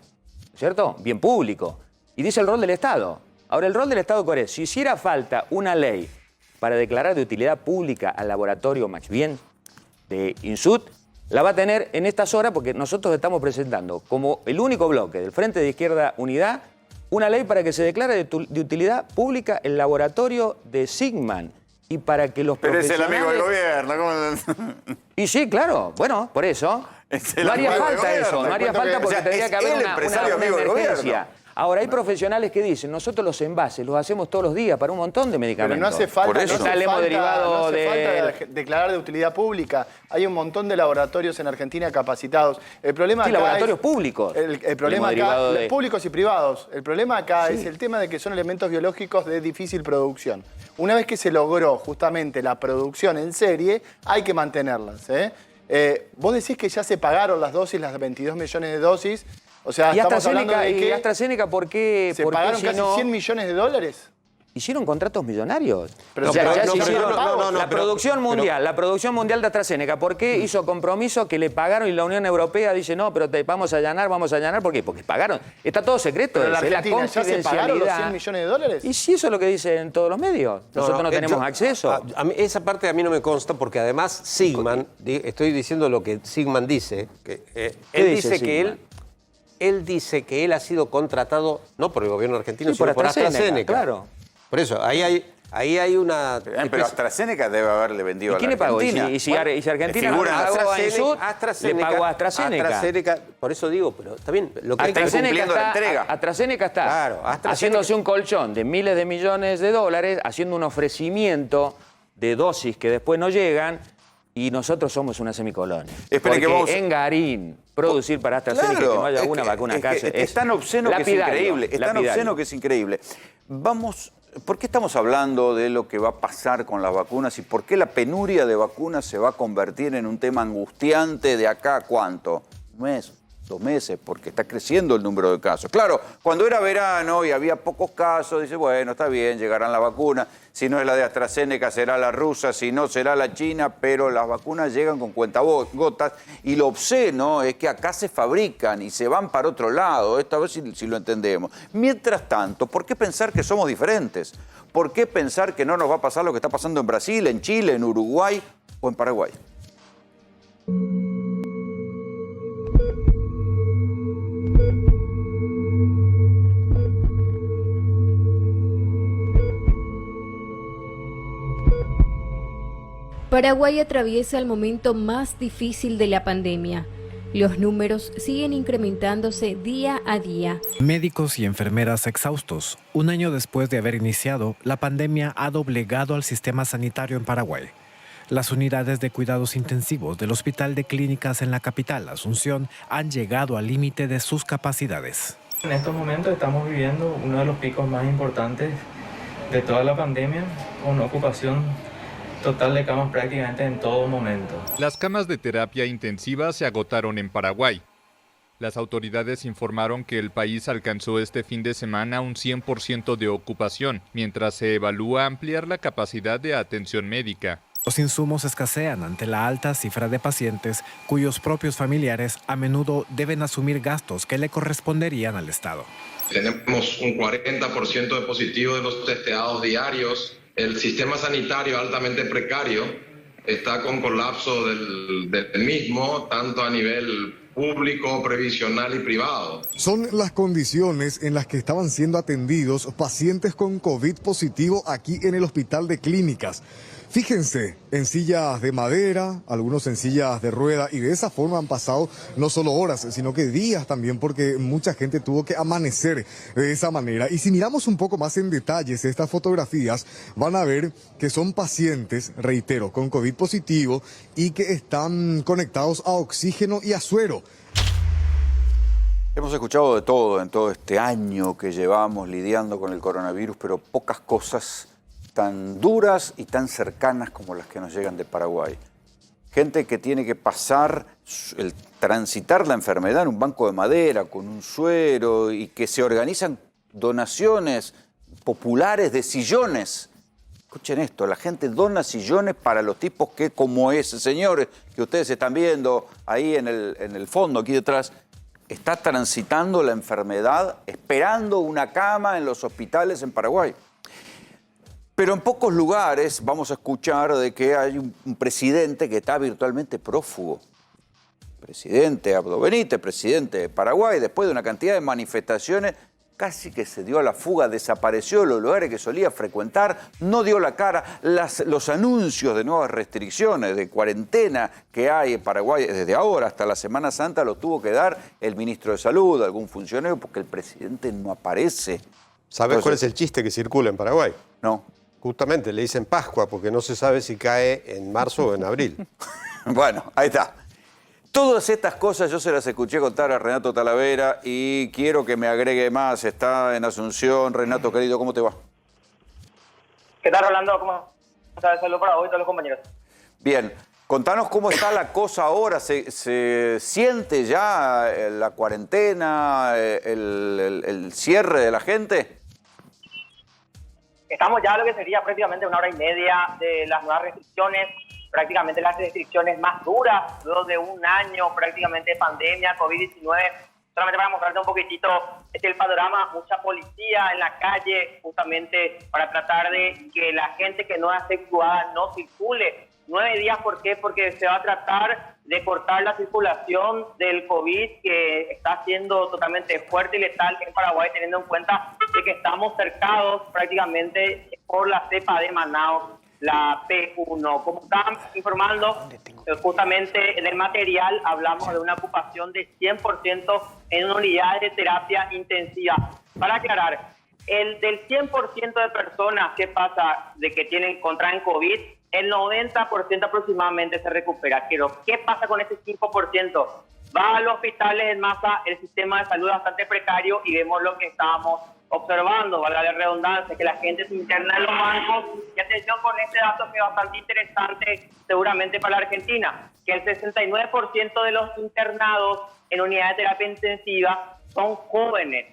¿cierto? Bien público. Y dice el rol del Estado. Ahora, el rol del Estado, ¿cuál es? Si hiciera falta una ley para declarar de utilidad pública al laboratorio Max Bien de Insud, la va a tener en estas horas porque nosotros estamos presentando como el único bloque del Frente de Izquierda Unidad una ley para que se declare de utilidad pública el laboratorio de Sigman y para que los profesionales... Pero es el amigo del gobierno. ¿Cómo? Y sí, claro, bueno, por eso. No haría falta eso, no haría falta porque tendría que haber una emergencia. Ahora, hay profesionales que dicen, nosotros los envases los hacemos todos los días para un montón de medicamentos. Pero no hace falta, por eso. no hace falta declarar de utilidad pública. Hay un montón de laboratorios en Argentina capacitados. El problema acá laboratorios públicos. El problema acá, públicos y privados. El problema acá es el tema de que son elementos biológicos de difícil producción. Una vez que se logró justamente la producción en serie, hay que mantenerlas. Vos decís que ya se pagaron las dosis, las 22 millones de dosis. O sea, estamos hablando de que... ¿Y AstraZeneca por qué? ¿Se pagaron casi 100 millones de dólares? Hicieron contratos millonarios. Pero la producción mundial de AstraZeneca, ¿por qué hizo compromiso que le pagaron y la Unión Europea dice, no, pero vamos a allanar? ¿Por qué? Porque pagaron. Está todo secreto. Pero la Argentina, ¿ya se pagaron los 100 millones de dólares? Y si eso es lo que dicen todos los medios. Nosotros no tenemos acceso. Esa parte a mí no me consta porque además Sigman, estoy diciendo lo que Sigman dice, que él dice que él ha sido contratado, no por el gobierno argentino, sino por AstraZeneca. Claro. Por eso, ahí hay una... Pero AstraZeneca debe haberle vendido a la Argentina. ¿Quién le pagó? ¿Y si Argentina le pagó a Insud, le pagó a AstraZeneca? Por eso digo, pero también... Lo que AstraZeneca está haciéndose un colchón de miles de millones de dólares, haciendo un ofrecimiento de dosis que después no llegan, y nosotros somos una semicolonia. Porque en Garín, producir para AstraZeneca que no haya una vacuna acá es tan obsceno que es increíble. Es tan obsceno que es increíble. ¿Por qué estamos hablando de lo que va a pasar con las vacunas y por qué la penuria de vacunas se va a convertir en un tema angustiante de acá a cuánto? ¿Un mes? 2 meses, porque está creciendo el número de casos. Claro, cuando era verano y había pocos casos, dice, bueno, está bien, llegarán las vacunas. Si no es la de AstraZeneca, será la rusa, si no, será la china, pero las vacunas llegan con cuentagotas. Y lo obsceno es que acá se fabrican y se van para otro lado. Esta vez si lo entendemos. Mientras tanto, ¿por qué pensar que somos diferentes? ¿Por qué pensar que no nos va a pasar lo que está pasando en Brasil, en Chile, en Uruguay o en Paraguay? Paraguay atraviesa el momento más difícil de la pandemia. Los números siguen incrementándose día a día. Médicos y enfermeras exhaustos. Un año después de haber iniciado, la pandemia ha doblegado al sistema sanitario en Paraguay. Las unidades de cuidados intensivos del Hospital de Clínicas en la capital, Asunción, han llegado al límite de sus capacidades. En estos momentos estamos viviendo uno de los picos más importantes de toda la pandemia, con ocupación total de camas prácticamente en todo momento. Las camas de terapia intensiva se agotaron en Paraguay. Las autoridades informaron que el país alcanzó este fin de semana un 100% de ocupación, mientras se evalúa ampliar la capacidad de atención médica. Los insumos escasean ante la alta cifra de pacientes cuyos propios familiares a menudo deben asumir gastos que le corresponderían al Estado. Tenemos un 40% de positivo de los testeados diarios. El sistema sanitario altamente precario está con colapso del mismo, tanto a nivel público, previsional y privado. Son las condiciones en las que estaban siendo atendidos pacientes con COVID positivo aquí en el Hospital de Clínicas. Fíjense, en sillas de madera, algunos en sillas de rueda, y de esa forma han pasado no solo horas, sino que días también, porque mucha gente tuvo que amanecer de esa manera. Y si miramos un poco más en detalles estas fotografías, van a ver que son pacientes, reitero, con COVID positivo y que están conectados a oxígeno y a suero. Hemos escuchado de todo en todo este año que llevamos lidiando con el coronavirus, pero pocas cosas tan duras y tan cercanas como las que nos llegan de Paraguay. Gente que tiene que transitar la enfermedad en un banco de madera, con un suero, y que se organizan donaciones populares de sillones. Escuchen esto, la gente dona sillones para los tipos que, como ese señor que ustedes están viendo ahí en el fondo, aquí detrás, está transitando la enfermedad, esperando una cama en los hospitales en Paraguay. Pero en pocos lugares vamos a escuchar de que hay un presidente que está virtualmente prófugo. Presidente Abdo Benítez, presidente de Paraguay, después de una cantidad de manifestaciones, casi que se dio a la fuga, desapareció de los lugares que solía frecuentar, no dio la cara. Los anuncios de nuevas restricciones, de cuarentena que hay en Paraguay desde ahora hasta la Semana Santa, los tuvo que dar el ministro de Salud, algún funcionario, porque el presidente no aparece. ¿Sabés cuál es el chiste que circula en Paraguay? No. Justamente le dicen Pascua porque no se sabe si cae en marzo o en abril. Bueno, ahí está. Todas estas cosas yo se las escuché contar a Renato Talavera y quiero que me agregue más. Está en Asunción. Renato, querido, ¿cómo te va? ¿Qué tal, Rolando? ¿Cómo estás? Saludos para vos y todos los compañeros. Bien. Contanos cómo está la cosa ahora. ¿Se siente ya la cuarentena, el cierre de la gente? Estamos ya a lo que sería prácticamente 1 hora y media de las nuevas restricciones, prácticamente las restricciones más duras, luego de un año prácticamente de pandemia, COVID-19. Solamente para mostrarte un poquitito el panorama, mucha policía en la calle, justamente para tratar de que la gente que no es asexuada no circule. 9 días, ¿por qué? Porque se va a tratar de cortar la circulación del COVID, que está siendo totalmente fuerte y letal en Paraguay, teniendo en cuenta de que estamos cercados prácticamente por la cepa de Manaus, la P1. Como estaban informando, justamente en el material hablamos de una ocupación de 100% en unidades de terapia intensiva. Para aclarar, el del 100% de personas que pasa de que contraen COVID, el 90% aproximadamente se recupera. Pero, ¿qué pasa con ese 5%? Va a los hospitales en masa, el sistema de salud es bastante precario y vemos lo que estábamos observando, valga la redundancia, que la gente se interna en los bancos. Y atención con este dato que es bastante interesante seguramente para la Argentina, que el 69% de los internados en unidades de terapia intensiva son jóvenes,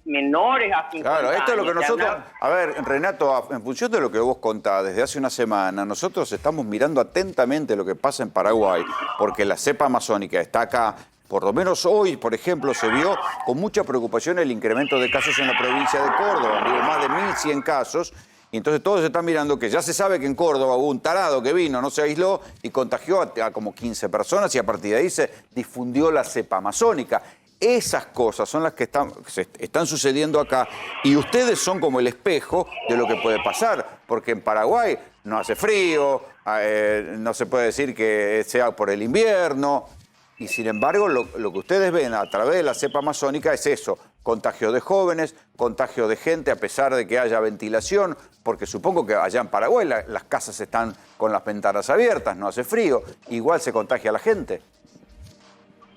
menores a 50 años. Claro, esto es lo que nosotros... A ver, Renato, en función de lo que vos contás desde hace una semana, nosotros estamos mirando atentamente lo que pasa en Paraguay, porque la cepa amazónica está acá. Por lo menos hoy, por ejemplo, se vio con mucha preocupación el incremento de casos en la provincia de Córdoba. Hubo más de 1.100 casos. Y entonces todos están mirando que ya se sabe que en Córdoba hubo un tarado que vino, no se aisló y contagió a como 15 personas y a partir de ahí se difundió la cepa amazónica. Esas cosas son las que están sucediendo acá y ustedes son como el espejo de lo que puede pasar, porque en Paraguay no hace frío, no se puede decir que sea por el invierno, y sin embargo lo que ustedes ven a través de la cepa amazónica es eso, contagio de jóvenes, contagio de gente a pesar de que haya ventilación, porque supongo que allá en Paraguay las casas están con las ventanas abiertas, no hace frío, igual se contagia la gente.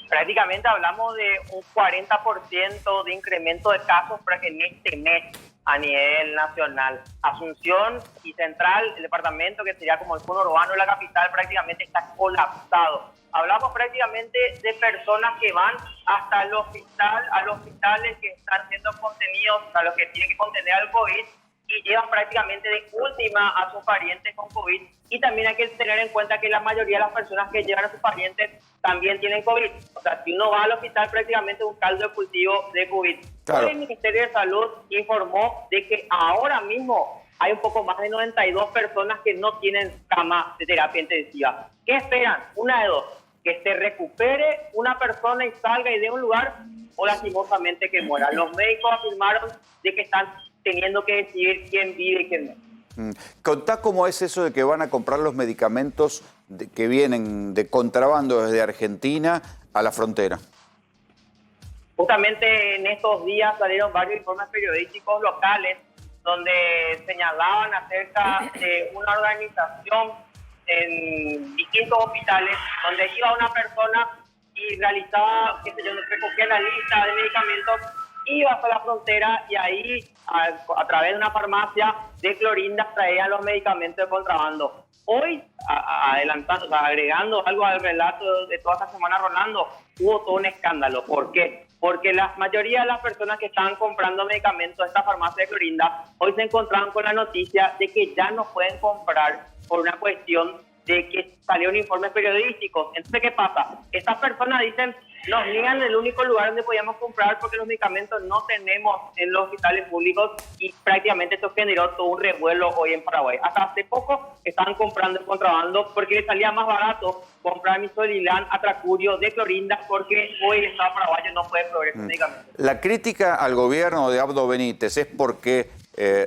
Prácticamente hablamos de un 40% de incremento de casos en este mes a nivel nacional. Asunción y Central, el departamento que sería como el cono urbano de la capital, prácticamente está colapsado. Hablamos prácticamente de personas que van hasta el hospital, a los hospitales que están siendo contenidos, a los que tienen que contener al COVID, y llevan prácticamente de última a sus parientes con COVID. Y también hay que tener en cuenta que la mayoría de las personas que llevan a sus parientes también tienen COVID. O sea, si uno va al hospital, prácticamente es un caldo de cultivo de COVID. Claro. Hoy el Ministerio de Salud informó de que ahora mismo hay un poco más de 92 personas que no tienen cama de terapia intensiva. ¿Qué esperan? Una de dos, que se recupere una persona y salga y dé un lugar, o lastimosamente que muera. Los médicos afirmaron de que están teniendo que decidir quién vive y quién no. Contá cómo es eso de que van a comprar los medicamentos que vienen de contrabando desde Argentina a la frontera. Justamente en estos días salieron varios informes periodísticos locales donde señalaban acerca de una organización en distintos hospitales donde iba una persona y realizaba, recogía la lista de medicamentos, iba hasta la frontera y ahí a través de una farmacia de Clorinda traían los medicamentos de contrabando. Hoy, adelantando, o sea, agregando algo al relato de toda esta semana, Rolando, hubo todo un escándalo. ¿Por qué? Porque la mayoría de las personas que estaban comprando medicamentos de esta farmacia de Clorinda hoy se encontraban con la noticia de que ya no pueden comprar por una cuestión de que salieron informes periodísticos. Entonces, ¿qué pasa? Estas personas dicen nos niegan el único lugar donde podíamos comprar porque los medicamentos no tenemos en los hospitales públicos y prácticamente esto generó todo un revuelo hoy en Paraguay. Hasta hace poco estaban comprando el contrabando porque les salía más barato comprar Misolilan, Atracurio, de Clorinda, porque hoy el Estado paraguayo no puede proveer esos medicamentos. La crítica al gobierno de Abdo Benítez es porque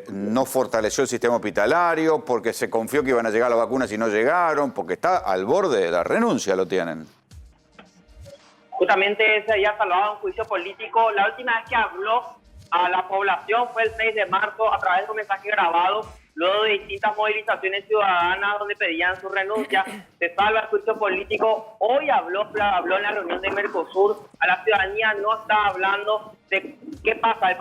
no fortaleció el sistema hospitalario, porque se confió que iban a llegar las vacunas y no llegaron, porque está al borde de la renuncia, lo tienen. Justamente se había salvado un juicio político. La última vez que habló a la población fue el 6 de marzo a través de un mensaje grabado, luego de distintas movilizaciones ciudadanas donde pedían su renuncia. Se salva el juicio político. Hoy habló en la reunión de Mercosur. A la ciudadanía no está hablando de qué pasa. El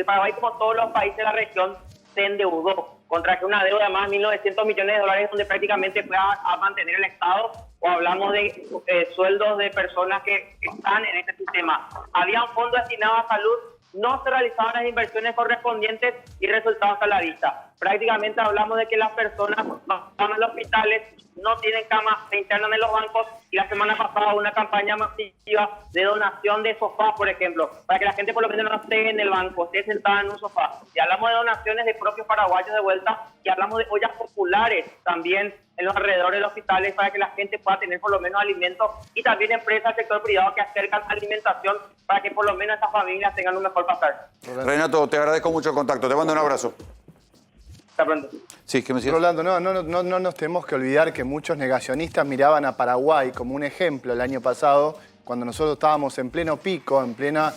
Paraguay, como todos los países de la región, se endeudó. Contrajo una deuda de más de 1.900 millones de dólares donde prácticamente fue a mantener el Estado, o hablamos de sueldos de personas que están en este sistema. Había un fondo destinado a salud, no se realizaban las inversiones correspondientes y resultados a la vista. Prácticamente hablamos de que las personas van a los hospitales, no tienen camas, se internan en los bancos, y la semana pasada una campaña masiva de donación de sofás, por ejemplo, para que la gente por lo menos no esté en el banco, esté sentada en un sofá. Y hablamos de donaciones de propios paraguayos de vuelta, y hablamos de ollas populares también en los alrededores de los hospitales para que la gente pueda tener por lo menos alimentos, y también empresas del sector privado que acercan alimentación para que por lo menos estas familias tengan un mejor pasar. Renato, te agradezco mucho el contacto, te mando un abrazo. Hasta pronto. Sí, ¿qué me decías? Rolando, no nos tenemos que olvidar que muchos negacionistas miraban a Paraguay como un ejemplo el año pasado, cuando nosotros estábamos en pleno pico, en plena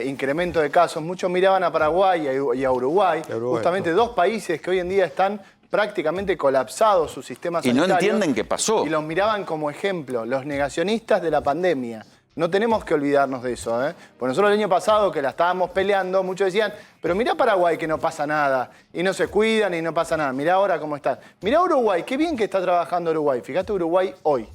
incremento de casos. Muchos miraban a Paraguay y a Uruguay, justamente dos países que hoy en día están prácticamente colapsados sus sistemas sanitarios. Y no entienden qué pasó. Y los miraban como ejemplo, los negacionistas de la pandemia. No tenemos que olvidarnos de eso, ¿eh? Porque nosotros el año pasado que la estábamos peleando, muchos decían, pero mirá Paraguay que no pasa nada, y no se cuidan y no pasa nada. Mirá ahora cómo están. Mirá Uruguay, qué bien que está trabajando Uruguay. Fíjate Uruguay hoy.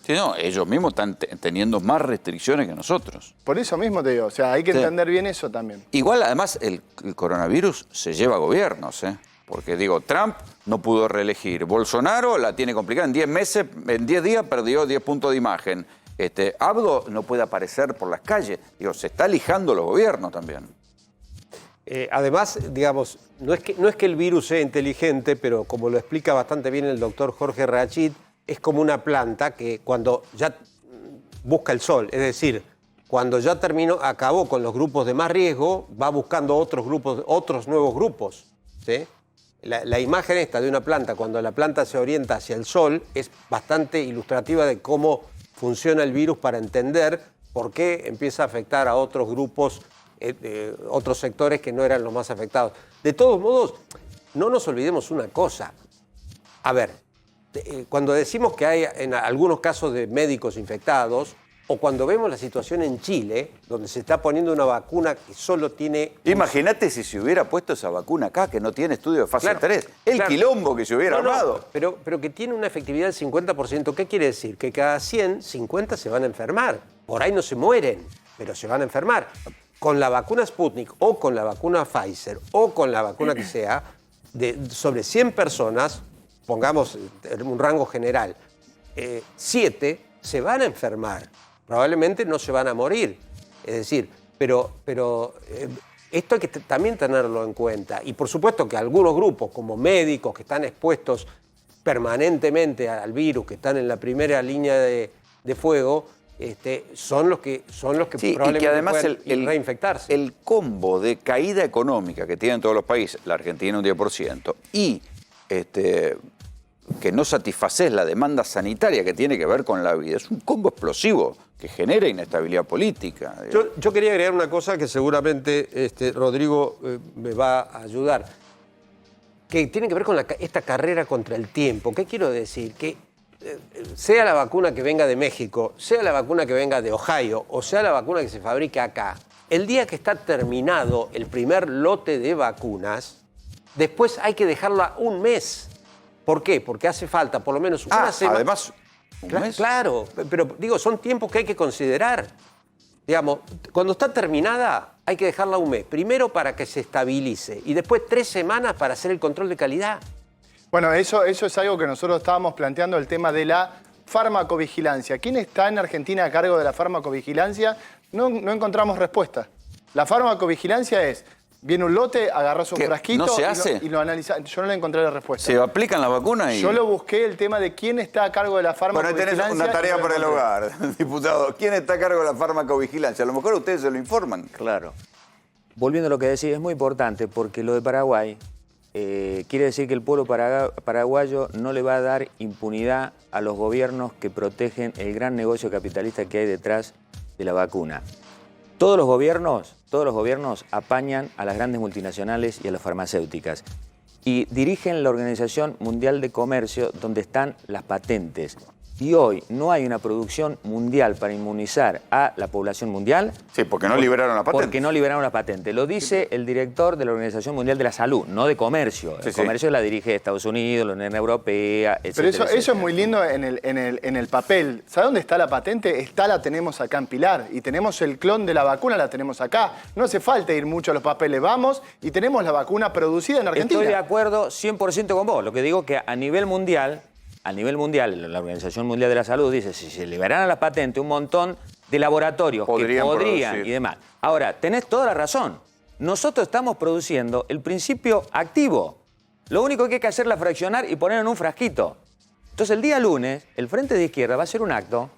Sí, no, ellos mismos están teniendo más restricciones que nosotros. Por eso mismo te digo, o sea, hay que entender bien eso también. Igual, además, el coronavirus se lleva gobiernos, ¿eh? Porque, digo, Trump no pudo reelegir. Bolsonaro la tiene complicada. En 10 meses, en 10 días perdió 10 puntos de imagen. Abdo no puede aparecer por las calles. Digo, se está lijando los gobiernos también. Además, digamos, no es que el virus sea inteligente, pero como lo explica bastante bien el doctor Jorge Rachid, es como una planta que cuando ya busca el sol, es decir, cuando ya acabó con los grupos de más riesgo, va buscando otros nuevos grupos, ¿sí? La imagen esta de una planta, cuando la planta se orienta hacia el sol, es bastante ilustrativa de cómo funciona el virus para entender por qué empieza a afectar a otros grupos, otros sectores que no eran los más afectados. De todos modos, no nos olvidemos una cosa. A ver, cuando decimos que hay en algunos casos de médicos infectados, o cuando vemos la situación en Chile, donde se está poniendo una vacuna que solo tiene... Imagínate si se hubiera puesto esa vacuna acá, que no tiene estudio de fase 3. Quilombo que se hubiera armado. Pero que tiene una efectividad del 50%. ¿Qué quiere decir? Que cada 100, 50 se van a enfermar. Por ahí no se mueren, pero se van a enfermar. Con la vacuna Sputnik, o con la vacuna Pfizer, o con la vacuna que sea, sobre 100 personas, pongamos un rango general, 7 se van a enfermar. Probablemente no se van a morir. Es decir, pero esto hay que también tenerlo en cuenta. Y por supuesto que algunos grupos, como médicos que están expuestos permanentemente al virus, que están en la primera línea de fuego, son los que probablemente y que además puedan reinfectarse. El combo de caída económica que tienen todos los países, la Argentina un 10%, y que no satisfaces la demanda sanitaria que tiene que ver con la vida, es un combo explosivo que genera inestabilidad política. Yo quería agregar una cosa que seguramente Rodrigo me va a ayudar, que tiene que ver con esta carrera contra el tiempo. ¿Qué quiero decir? Que sea la vacuna que venga de México, sea la vacuna que venga de Ohio, o sea la vacuna que se fabrica acá, el día que está terminado el primer lote de vacunas, después hay que dejarla un mes. ¿Por qué? Porque hace falta por lo menos una semana. Además, ¿un mes? Claro, pero digo, son tiempos que hay que considerar. Digamos, cuando está terminada hay que dejarla un mes. Primero para que se estabilice y después 3 semanas para hacer el control de calidad. Bueno, eso es algo que nosotros estábamos planteando, el tema de la farmacovigilancia. ¿Quién está en Argentina a cargo de la farmacovigilancia? No encontramos respuesta. La farmacovigilancia es, viene un lote, agarrás un frasquito ¿no se hace? y lo analizás. Yo no le encontré la respuesta. ¿Se aplican las vacunas? Yo lo busqué, el tema de quién está a cargo de la farmacovigilancia. Bueno, tenés una tarea para el hogar, diputado. ¿Quién está a cargo de la farmacovigilancia? A lo mejor ustedes se lo informan. Claro. Volviendo a lo que decís, es muy importante porque lo de Paraguay quiere decir que el pueblo paraguayo no le va a dar impunidad a los gobiernos que protegen el gran negocio capitalista que hay detrás de la vacuna. Todos los gobiernos apañan a las grandes multinacionales y a las farmacéuticas y dirigen la Organización Mundial de Comercio donde están las patentes. Y hoy no hay una producción mundial para inmunizar a la población mundial. Sí, porque no liberaron la patente. Porque no liberaron la patente. Lo dice el director de la Organización Mundial de la Salud, no de comercio. Sí, el comercio la dirige Estados Unidos, la Unión Europea, etc. Pero eso es muy lindo en el papel. ¿Sabe dónde está la patente? La tenemos acá en Pilar. Y tenemos el clon de la vacuna, la tenemos acá. No hace falta ir mucho a los papeles. Vamos y tenemos la vacuna producida en Argentina. Estoy de acuerdo 100% con vos. Lo que digo que a nivel mundial, la Organización Mundial de la Salud dice, si se liberaran las patentes, un montón de laboratorios que podrían y demás. Ahora, tenés toda la razón. Nosotros estamos produciendo el principio activo. Lo único que hay que hacer es fraccionar y poner en un frasquito. Entonces, el día lunes, el Frente de Izquierda va a hacer un acto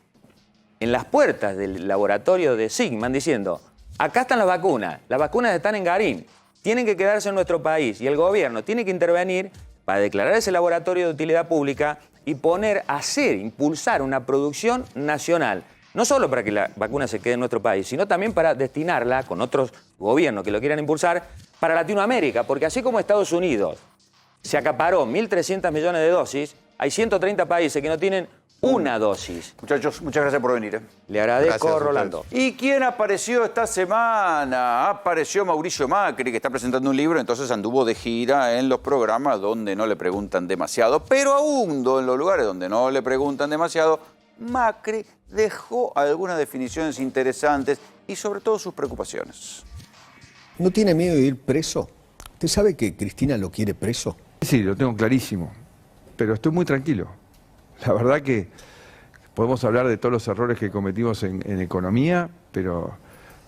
en las puertas del laboratorio de Sigman diciendo, acá están las vacunas están en Garín, tienen que quedarse en nuestro país y el gobierno tiene que intervenir para declarar ese laboratorio de utilidad pública y impulsar una producción nacional. No solo para que la vacuna se quede en nuestro país, sino también para destinarla, con otros gobiernos que lo quieran impulsar, para Latinoamérica. Porque así como Estados Unidos se acaparó 1.300 millones de dosis, hay 130 países que no tienen una dosis. Muchachos, muchas gracias por venir. Le agradezco, gracias, Rolando. ¿Y quién apareció esta semana? Apareció Mauricio Macri, que está presentando un libro, entonces anduvo de gira en los programas donde no le preguntan demasiado, pero aún en los lugares donde no le preguntan demasiado, Macri dejó algunas definiciones interesantes y sobre todo sus preocupaciones. ¿No tiene miedo de ir preso? ¿Usted sabe que Cristina lo quiere preso? Sí, lo tengo clarísimo, pero estoy muy tranquilo. La verdad que podemos hablar de todos los errores que cometimos en economía, pero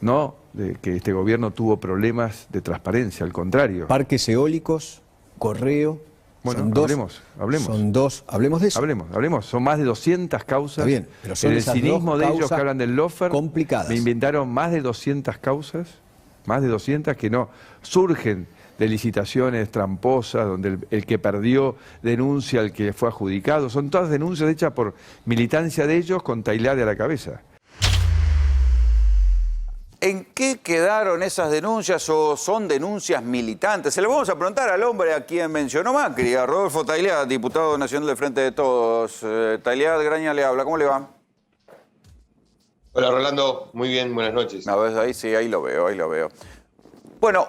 no de que este gobierno tuvo problemas de transparencia, al contrario. Parques eólicos, correo... Bueno, hablemos de eso. Hablemos. Son más de 200 causas. Está bien, pero son el cinismo de ellos que hablan del lawfare, complicadas. Me inventaron más de 200 causas, más de 200 que no surgen de licitaciones tramposas, donde el que perdió denuncia al que fue adjudicado. Son todas denuncias hechas por militancia de ellos con Tailade a la cabeza. ¿En qué quedaron esas denuncias o son denuncias militantes? Se lo vamos a preguntar al hombre a quien mencionó Macri, a Rodolfo Tailade, diputado nacional del Frente de Todos. Tailade, Graña le habla, ¿cómo le va? Hola Rolando, muy bien, buenas noches. A ver, ahí sí, ahí lo veo. Bueno,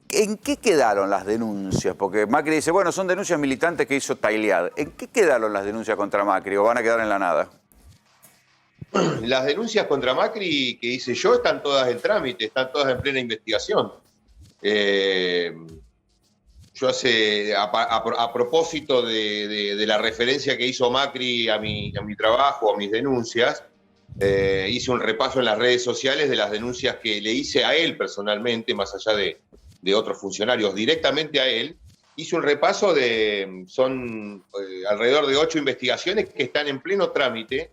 ¿en qué quedaron las denuncias? Porque Macri dice, bueno, son denuncias militantes que hizo Tailade. ¿En qué quedaron las denuncias contra Macri o van a quedar en la nada? Las denuncias contra Macri que hice yo están todas en trámite, están todas en plena investigación. Yo a propósito de la referencia que hizo Macri a mi trabajo, a mis denuncias, hice un repaso en las redes sociales de las denuncias que le hice a él personalmente, más allá de otros funcionarios, directamente a él. Hice un repaso son alrededor de 8 investigaciones que están en pleno trámite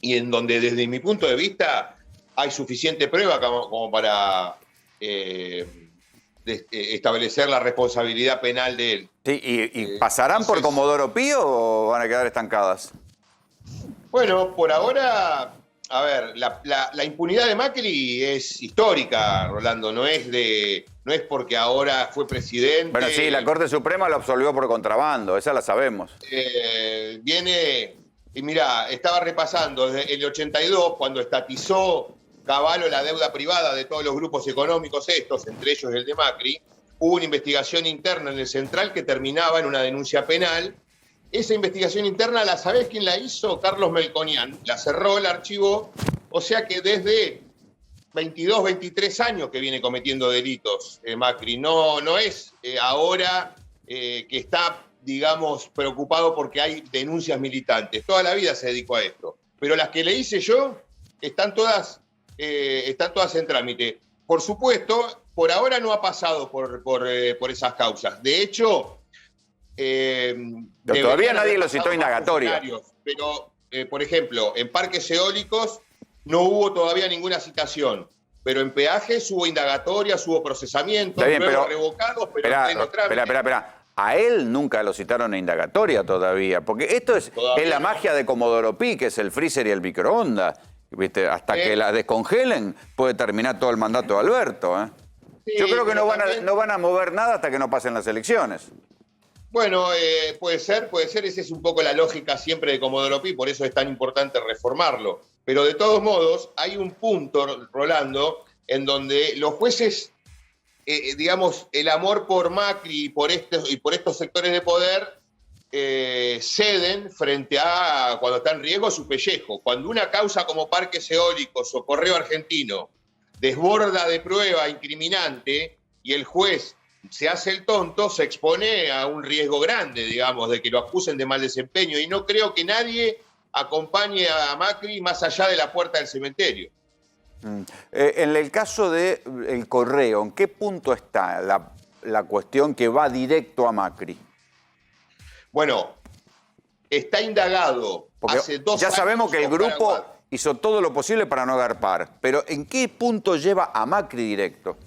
y en donde desde mi punto de vista hay suficiente prueba como para establecer la responsabilidad penal de él. Sí, ¿y pasarán por Comodoro Pío o van a quedar estancadas? Bueno, por ahora, a ver, la impunidad de Macri es histórica, Rolando, no es porque ahora fue presidente. Bueno, sí, la Corte Suprema lo absolvió por contrabando, esa la sabemos. Y mirá, estaba repasando desde el 82, cuando estatizó Cavallo la deuda privada de todos los grupos económicos estos, entre ellos el de Macri, hubo una investigación interna en el Central que terminaba en una denuncia penal. Esa investigación interna, ¿sabés quién la hizo? Carlos Melconian. La cerró, la archivó. O sea que desde 22, 23 años que viene cometiendo delitos Macri. No es ahora que está digamos, preocupado porque hay denuncias militantes. Toda la vida se dedicó a esto. Pero las que le hice yo están todas en trámite. Por supuesto, por ahora no ha pasado por esas causas. De hecho... pero todavía nadie lo citó indagatoria. Pero, por ejemplo, en parques eólicos no hubo todavía ninguna citación. Pero en peajes hubo indagatorias, hubo procesamientos, luego revocados, pero en pleno trámite. Espera. A él nunca lo citaron a indagatoria todavía, porque esto es la magia de Comodoro Pi, que es el freezer y el microondas. ¿Viste? Hasta que la descongelen puede terminar todo el mandato de Alberto. Sí, yo creo que no van a mover nada hasta que no pasen las elecciones. Bueno, puede ser, esa es un poco la lógica siempre de Comodoro Pi, por eso es tan importante reformarlo. Pero de todos modos, hay un punto, Rolando, en donde los jueces, digamos, el amor por Macri y por estos sectores de poder ceden frente a cuando está en riesgo su pellejo. Cuando una causa como parques eólicos o Correo Argentino desborda de prueba incriminante y el juez se hace el tonto, se expone a un riesgo grande, digamos, de que lo acusen de mal desempeño. Y no creo que nadie acompañe a Macri más allá de la puerta del cementerio. En el caso del Correo, ¿en qué punto está la cuestión que va directo a Macri? Bueno, está indagado. Porque hace 2 años. Ya sabemos que el grupo hizo todo lo posible para no agarpar, pero ¿en qué punto lleva a Macri directo?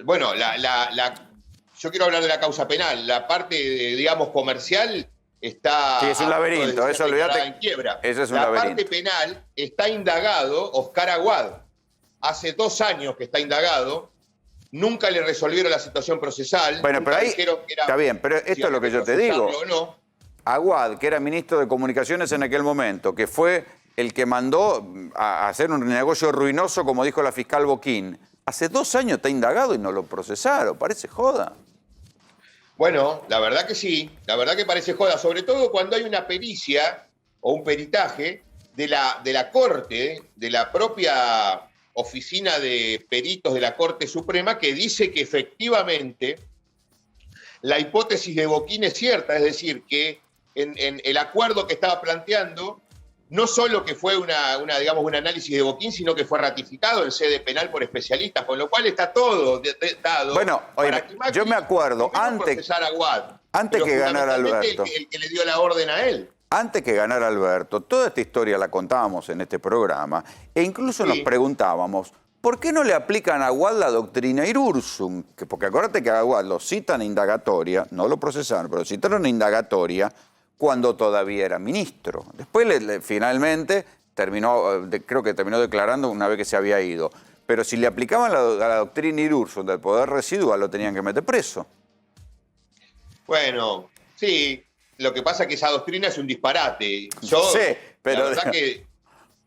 Bueno, yo quiero hablar de la causa penal. La parte, digamos, comercial está... Sí, es un laberinto, eso olvídate. En quiebra. Eso es un la laberinto. Parte penal está indagado Oscar Aguad. Hace 2 años que está indagado. Nunca le resolvieron la situación procesal. Bueno, pero ahí está bien, pero esto es lo que yo te digo. No. Aguad, que era ministro de Comunicaciones en aquel momento, que fue el que mandó a hacer un negocio ruinoso, como dijo la fiscal Boquín, hace 2 años está indagado y no lo procesaron. Parece joda. Bueno, la verdad que sí. La verdad que parece joda. Sobre todo cuando hay una pericia o un peritaje de la Corte, de la propia Oficina de Peritos de la Corte Suprema, que dice que efectivamente la hipótesis de Boquín es cierta, es decir, que en el acuerdo que estaba planteando, no solo que fue digamos, un análisis de Boquín, sino que fue ratificado en sede penal por especialistas, con lo cual está todo dado. Bueno, oye, yo me acuerdo, antes que ganara Alberto. El que le dio la orden a él. Antes que ganara Alberto, toda esta historia la contábamos en este programa e incluso nos preguntábamos, ¿por qué no le aplican a Aguad la doctrina Irursum? Porque acuérdate que a Aguad lo citan a indagatoria, no lo procesaron, pero citaron a indagatoria cuando todavía era ministro. Después finalmente creo que terminó declarando una vez que se había ido. Pero si le aplicaban la doctrina Irursum del poder residual, lo tenían que meter preso. Bueno, sí. Lo que pasa es que esa doctrina es un disparate. Yo, la verdad que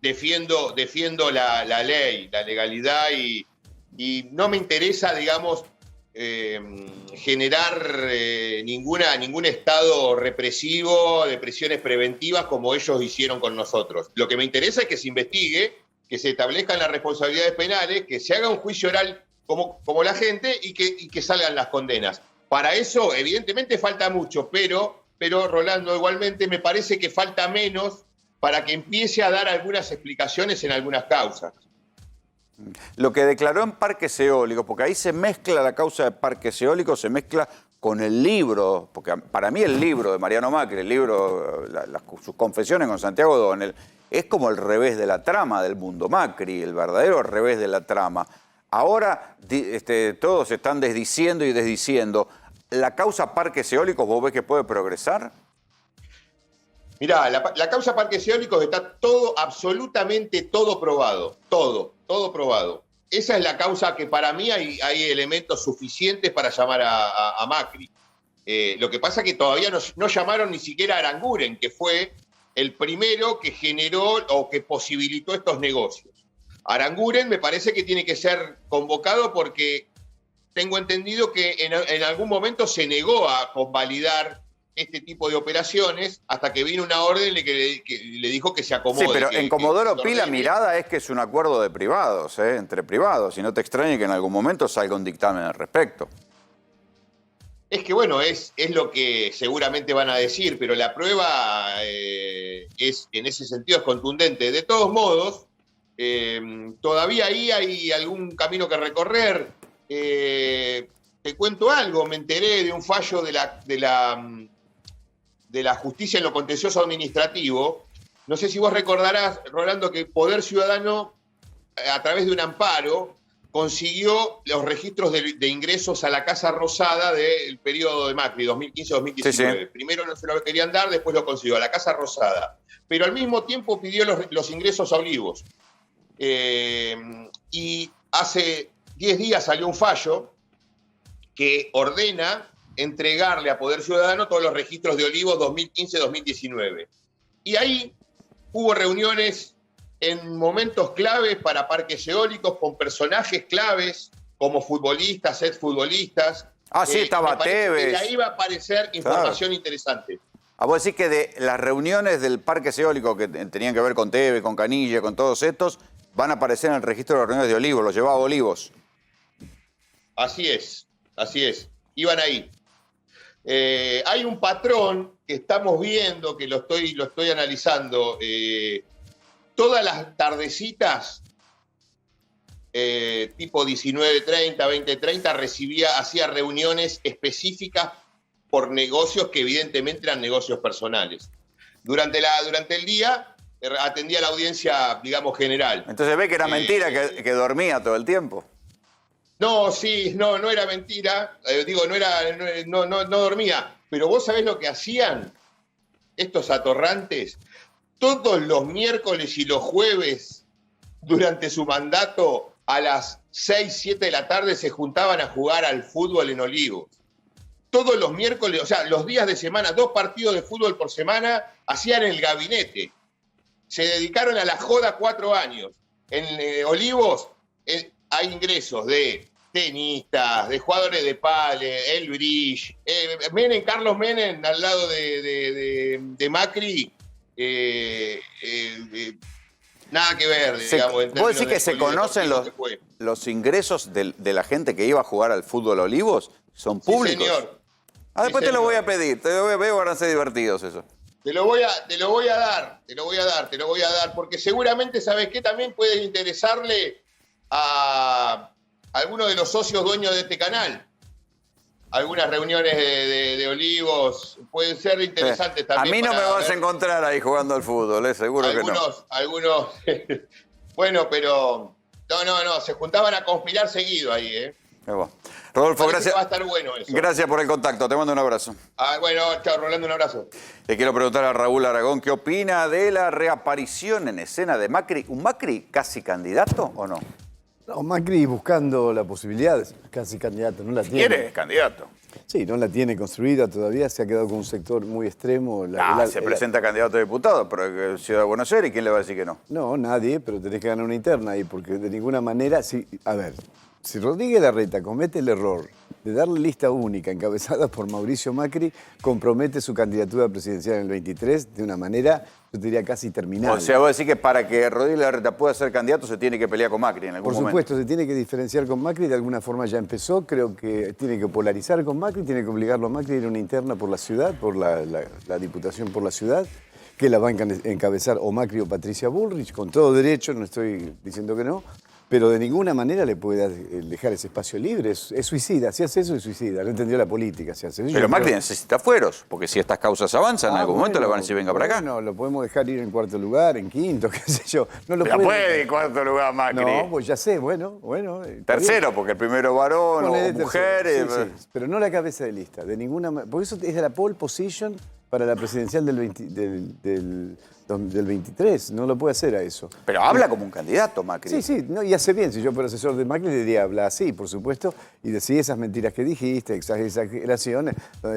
defiendo la ley, la legalidad y no me interesa, digamos, generar ningún estado represivo de prisiones preventivas como ellos hicieron con nosotros. Lo que me interesa es que se investigue, que se establezcan las responsabilidades penales, que se haga un juicio oral como la gente y que salgan las condenas. Para eso, evidentemente, falta mucho, pero Rolando, igualmente me parece que falta menos para que empiece a dar algunas explicaciones en algunas causas. Lo que declaró en parques eólicos, porque ahí se mezcla la causa de parques eólicos, se mezcla con el libro, porque para mí el libro de Mariano Macri, el libro, sus confesiones con Santiago Donel, es como el revés de la trama del mundo Macri, el verdadero revés de la trama. Ahora todos se están desdiciendo y desdiciendo. ¿La causa parques eólicos vos ves que puede progresar? Mirá, la causa parques eólicos está absolutamente todo probado. Todo probado. Esa es la causa que para mí hay elementos suficientes para llamar a Macri. Lo que pasa es que todavía no llamaron ni siquiera a Aranguren, que fue el primero que generó o que posibilitó estos negocios. Aranguren me parece que tiene que ser convocado porque tengo entendido que en algún momento se negó a convalidar este tipo de operaciones hasta que vino una orden que le dijo que se acomode. Sí, pero en Comodoro Pi la mirada es que es un acuerdo de privados, entre privados, y no te extrañe que en algún momento salga un dictamen al respecto. es que, bueno, es lo que seguramente van a decir, pero la prueba es, en ese sentido, es contundente. De todos modos, todavía ahí hay algún camino que recorrer. Te cuento algo, me enteré de un fallo de la justicia en lo contencioso administrativo. No sé si vos recordarás, Rolando, que Poder Ciudadano, a través de un amparo, consiguió los registros de ingresos a la Casa Rosada del periodo de Macri, 2015-2019. Sí. Primero no se lo querían dar, después lo consiguió, a la Casa Rosada. Pero al mismo tiempo pidió los ingresos a Olivos. Y hace 10 días salió un fallo que ordena entregarle a Poder Ciudadano todos los registros de Olivos 2015-2019. Y ahí hubo reuniones en momentos claves para parques eólicos con personajes claves como futbolistas, exfutbolistas. Sí, estaba Tevez. Y ahí va a aparecer información interesante. A vos decís que de las reuniones del parque eólico que tenían que ver con Tevez, con Canilla, con todos estos, van a aparecer en el registro de las reuniones de Olivos, los llevaba Olivos. Así es. Iban ahí. Hay un patrón que estamos viendo, que lo estoy analizando. Todas las tardecitas, tipo 19:30, 20:30, hacía reuniones específicas por negocios que evidentemente eran negocios personales. Durante el día atendía la audiencia, digamos, general. Entonces ve que era mentira, que dormía todo el tiempo. No, no era mentira. No dormía. Pero vos sabés lo que hacían estos atorrantes. Todos los miércoles y los jueves, durante su mandato, a las 6, 7 de la tarde se juntaban a jugar al fútbol en Olivos. Todos los miércoles, o sea, los días de semana, 2 partidos de fútbol por semana, hacían en el gabinete. Se dedicaron a la joda 4 años. En Olivos hay ingresos de tenistas, de jugadores de pádel, el bridge, Carlos Menem, al lado de Macri, nada que ver, digamos. ¿Vos decís que se conocen los ingresos de la gente que iba a jugar al fútbol Olivos? ¿Son públicos? Sí, señor. Después te lo voy a pedir, van a ser divertidos eso. Te lo voy a dar, porque seguramente, ¿sabes qué? También puede interesarle a algunos de los socios dueños de este canal. Algunas reuniones de Olivos pueden ser interesantes también. A mí no me vas a encontrar ahí jugando al fútbol, seguro que no. Algunos, bueno, pero no, se juntaban a conspirar seguido ahí, Rodolfo, gracias. Va a estar bueno eso. Gracias por el contacto, te mando un abrazo. Bueno, chao, Rolando, un abrazo. Le quiero preguntar a Raúl Aragón, ¿qué opina de la reaparición en escena de Macri? ¿Un Macri casi candidato o no? No, Macri buscando la posibilidad de ser casi candidato, no la tiene. ¿Quiere candidato? Sí, no la tiene construida todavía, se ha quedado con un sector muy extremo. Se presenta candidato a diputado, pero Ciudad de Buenos Aires, ¿quién le va a decir que no? No, nadie, pero tenés que ganar una interna ahí, porque de ninguna manera, si Rodríguez Larreta comete el error de darle lista única encabezada por Mauricio Macri, compromete su candidatura presidencial en el 23 de una manera, yo te diría, casi terminal. O sea, vos decís que para que Rodríguez Larreta pueda ser candidato se tiene que pelear con Macri en algún momento. Por supuesto, se tiene que diferenciar con Macri, de alguna forma ya empezó, creo que tiene que polarizar con Macri, tiene que obligarlo a Macri a ir a una interna por la ciudad, por la diputación por la ciudad, que la va a encabezar o Macri o Patricia Bullrich, con todo derecho, no estoy diciendo que no, pero de ninguna manera le puede dejar ese espacio libre. Es suicida. Si hace eso, es suicida. No entendió la política. Si hace eso, pero Macri necesita fueros, porque si estas causas avanzan, en algún momento le van a decir, venga para acá. No, lo podemos dejar ir en 4º lugar, en 5º, qué sé yo. No lo puede en 4º lugar Macri. No, pues ya sé, bueno. 3º, porque el primero varón o mujer. Sí, pero no la cabeza de lista, de ninguna manera. Porque eso es de la pole position para la presidencial del 23, no lo puede hacer a eso. Pero habla como un candidato, Macri. Sí, y hace bien. Si yo fuera asesor de Macri, le diría, habla así, por supuesto, y decir esas mentiras que dijiste, exageraciones,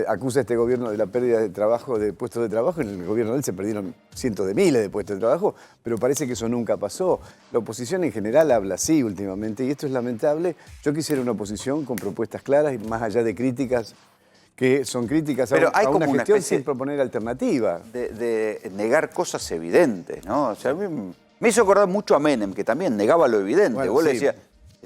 acusa a este gobierno de la pérdida de trabajo, de puestos de trabajo. En el gobierno de él se perdieron cientos de miles de puestos de trabajo, pero parece que eso nunca pasó. La oposición en general habla así últimamente, y esto es lamentable. Yo quisiera una oposición con propuestas claras y más allá de críticas, que son críticas a una gestión sin proponer alternativa. De negar cosas evidentes, ¿no? O sea, a mí me hizo acordar mucho a Menem, que también negaba lo evidente. Bueno, Vos le sí. decías,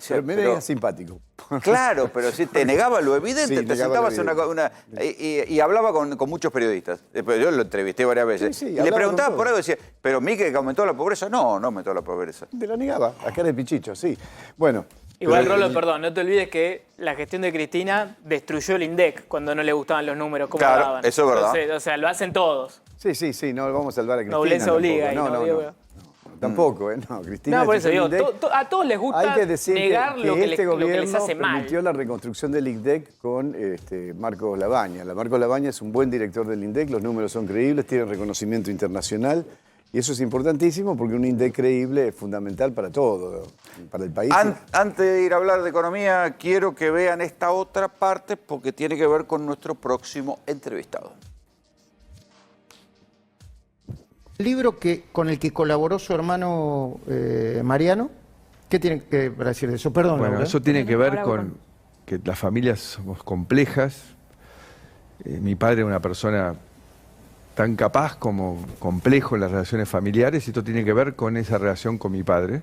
Pero me era simpático. Claro, pero sí, te negaba lo evidente, Sí, te negaba sentabas lo y hablaba con muchos periodistas. Yo lo entrevisté varias veces. Sí, y le hablaba preguntaba con por algo y decía, ¿pero Mique que aumentó la pobreza? No, no aumentó la pobreza. Te la negaba, a cara de pichicho, sí. Bueno. Igual, pero- Rolo, perdón, no te olvides que la gestión de Cristina destruyó el INDEC cuando no le gustaban los números, como Claro, daban. eso es verdad. Entonces, o sea, lo hacen todos. Sí, no vamos a salvar a Cristina. Nobleza obliga. tampoco. ahí, No, tampoco, no, Cristina. No, por eso destruyó digo, el INDEC. a todos les gusta Hay que decir negar que lo que este lo que les gobierno hace mal. permitió la reconstrucción del INDEC con Marcos Labaña. Marcos Labaña es un buen director del INDEC, los números son creíbles, tienen reconocimiento internacional y eso es importantísimo porque un INDEC creíble es fundamental para todo, para el país. Antes de ir a hablar de economía, quiero que vean esta otra parte porque tiene que ver con nuestro próximo entrevistado. Libro con el que colaboró su hermano Mariano. ¿Qué tiene que decir de eso? Perdón. Bueno, Laura. eso tiene que ver con que las familias somos complejas. Mi padre es una persona tan capaz como complejo en las relaciones familiares y esto tiene que ver con esa relación con mi padre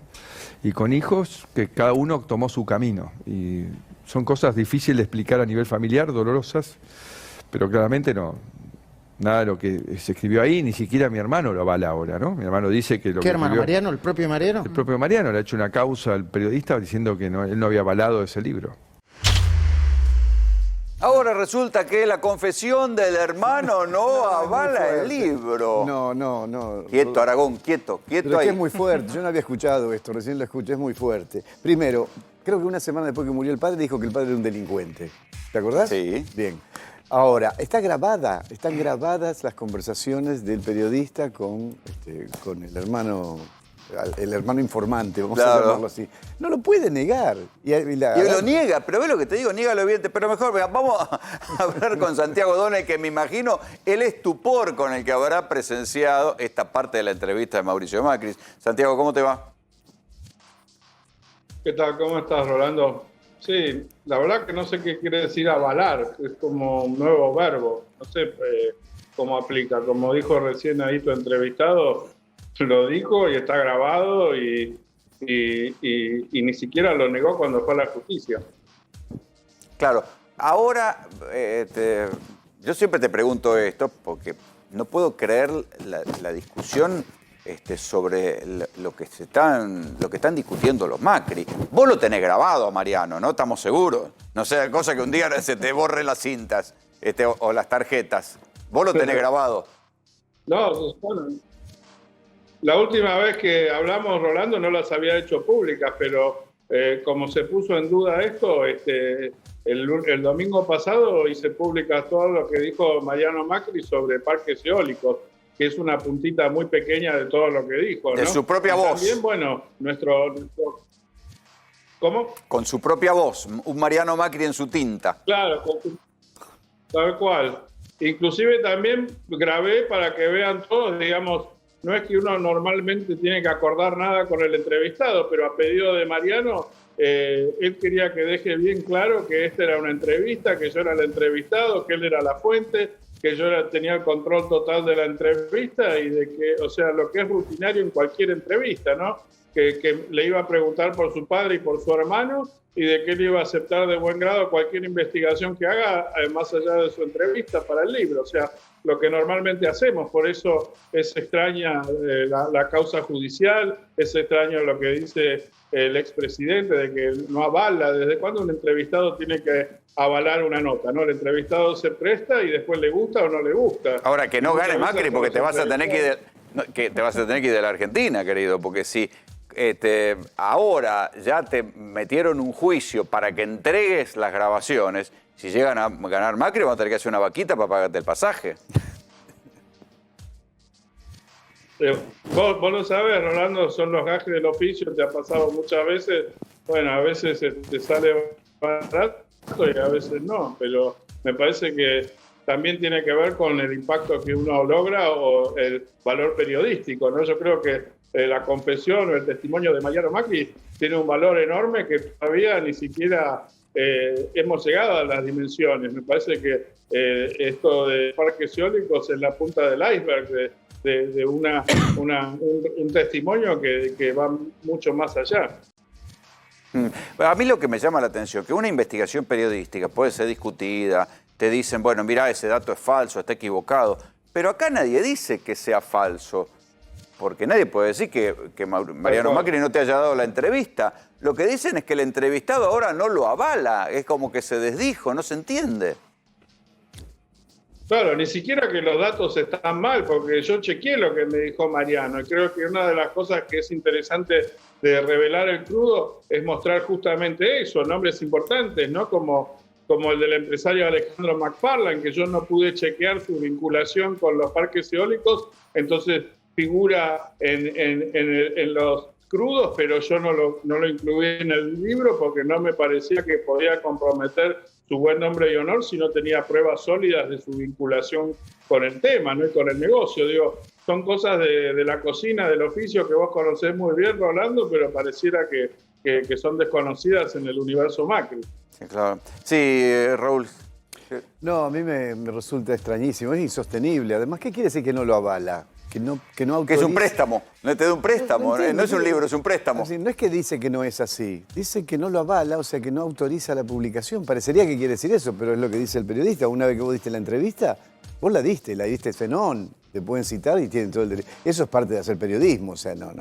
y con hijos que cada uno tomó su camino y son cosas difíciles de explicar a nivel familiar, dolorosas, pero claramente no. Nada de lo que se escribió ahí, ni siquiera mi hermano lo avala ahora, ¿no? Mi hermano dice que lo ¿Qué que hermano? escribió- ¿Mariano? ¿El propio Mariano? El propio Mariano le ha hecho una causa al periodista diciendo que él no había avalado ese libro. Ahora resulta que la confesión del hermano no avala el libro. No. Quieto, Aragón, quieto Pero es ahí. que es muy fuerte, yo no había escuchado esto, recién lo escuché, es muy fuerte. Primero, creo que una semana después que murió el padre dijo que el padre era un delincuente. ¿Te acordás? Sí. Bien. Ahora, están grabadas las conversaciones del periodista con el hermano informante, vamos Claro. a llamarlo así. No lo puede negar. Y lo niega, pero ve lo que te digo, niega lo evidente. Pero mejor, venga, vamos a hablar con Santiago Donel, que me imagino el estupor con el que habrá presenciado esta parte de la entrevista de Mauricio Macri. Santiago, ¿cómo te va? ¿Qué tal? ¿Cómo estás, Rolando? Sí, la verdad que no sé qué quiere decir avalar, es como un nuevo verbo, no sé cómo aplica. Como dijo recién ahí tu entrevistado, lo dijo y está grabado y ni siquiera lo negó cuando fue a la justicia. Claro, ahora yo siempre te pregunto esto porque no puedo creer la discusión sobre lo que están discutiendo los Macri. Vos lo tenés grabado a Mariano, ¿no? Estamos seguros. No sea cosa que un día se te borren las cintas o las tarjetas. Vos lo tenés grabado. No, bueno, la última vez que hablamos, Rolando, no las había hecho públicas, pero como se puso en duda esto, el domingo pasado hice pública todo lo que dijo Mariano Macri sobre parques eólicos, que es una puntita muy pequeña de todo lo que dijo, ¿no? De su propia voz. También, bueno, nuestro... ¿Cómo? Con su propia voz, un Mariano Macri en su tinta. Claro, tal cual. Inclusive también grabé para que vean todos, digamos, no es que uno normalmente tiene que acordar nada con el entrevistado, pero a pedido de Mariano, él quería que deje bien claro que esta era una entrevista, que yo era el entrevistado, que él era la fuente, que yo tenía el control total de la entrevista y de que, o sea, lo que es rutinario en cualquier entrevista, ¿no? Que le iba a preguntar por su padre y por su hermano y de que él iba a aceptar de buen grado cualquier investigación que haga, más allá de su entrevista para el libro. O sea, lo que normalmente hacemos. Por eso es extraña la causa judicial, es extraño lo que dice el expresidente de que no avala. ¿Desde cuándo un entrevistado tiene que avalar una nota? ¿No? El entrevistado se presta y después le gusta o no le gusta. Ahora, que no gane Muchas veces Macri porque te vas a tener entrevistados- que ir de la Argentina, querido, porque si ahora ya te metieron un juicio para que entregues las grabaciones, si llegan a ganar Macri, van a tener que hacer una vaquita para pagarte el pasaje. Vos lo sabés, Rolando, son los gajes del oficio, te ha pasado muchas veces. Bueno, a veces te sale barato y a veces no, pero me parece que también tiene que ver con el impacto que uno logra o el valor periodístico, ¿no? Yo creo que la confesión o el testimonio de Mariano Macri tiene un valor enorme que todavía ni siquiera hemos llegado a las dimensiones. Me parece que esto de parques eólicos es la punta del iceberg de un testimonio que va mucho más allá. A mí lo que me llama la atención, que una investigación periodística puede ser discutida, te dicen, bueno, mira, ese dato es falso, está equivocado, pero acá nadie dice que sea falso, porque nadie puede decir que Mariano Macri no te haya dado la entrevista. Lo que dicen es que el entrevistado ahora no lo avala, es como que se desdijo, no se entiende. Claro, ni siquiera que los datos están mal, porque yo chequeé lo que me dijo Mariano y creo que una de las cosas que es interesante de revelar el crudo es mostrar justamente eso, nombres importantes, ¿no? Como el del empresario Alejandro McFarlane, que yo no pude chequear su vinculación con los parques eólicos, entonces figura en los crudos, pero yo no lo incluí en el libro porque no me parecía que podía comprometer su buen nombre y honor si no tenía pruebas sólidas de su vinculación con el tema, ¿no? Y con el negocio. Digo, son cosas de la cocina, del oficio que vos conocés muy bien, Rolando, pero pareciera que son desconocidas en el universo Macri. Sí, claro. Sí, Raúl. No, a mí me resulta extrañísimo, es insostenible. Además, ¿qué quiere decir que no lo avala? Que no autoriza. Que es un préstamo, no te da un préstamo, no es un libro, es un préstamo. Así, no es que dice que no es así, dice que no lo avala, o sea, que no autoriza la publicación. Parecería que quiere decir eso, pero es lo que dice el periodista. Una vez que vos diste la entrevista, vos la diste Zenón, te pueden citar y tienen todo el derecho. Eso es parte de hacer periodismo, o sea, no.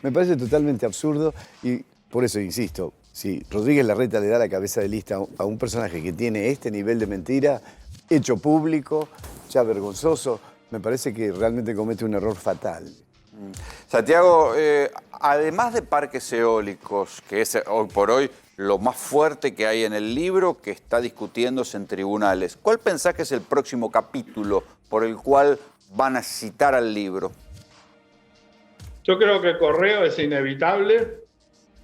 Me parece totalmente absurdo y por eso insisto, si Rodríguez Larreta le da la cabeza de lista a un personaje que tiene este nivel de mentira, hecho público, ya vergonzoso, me parece que realmente comete un error fatal. Santiago, además de parques eólicos, que es hoy por hoy lo más fuerte que hay en el libro, que está discutiéndose en tribunales, ¿cuál pensás que es el próximo capítulo por el cual van a citar al libro? Yo creo que Correo es inevitable,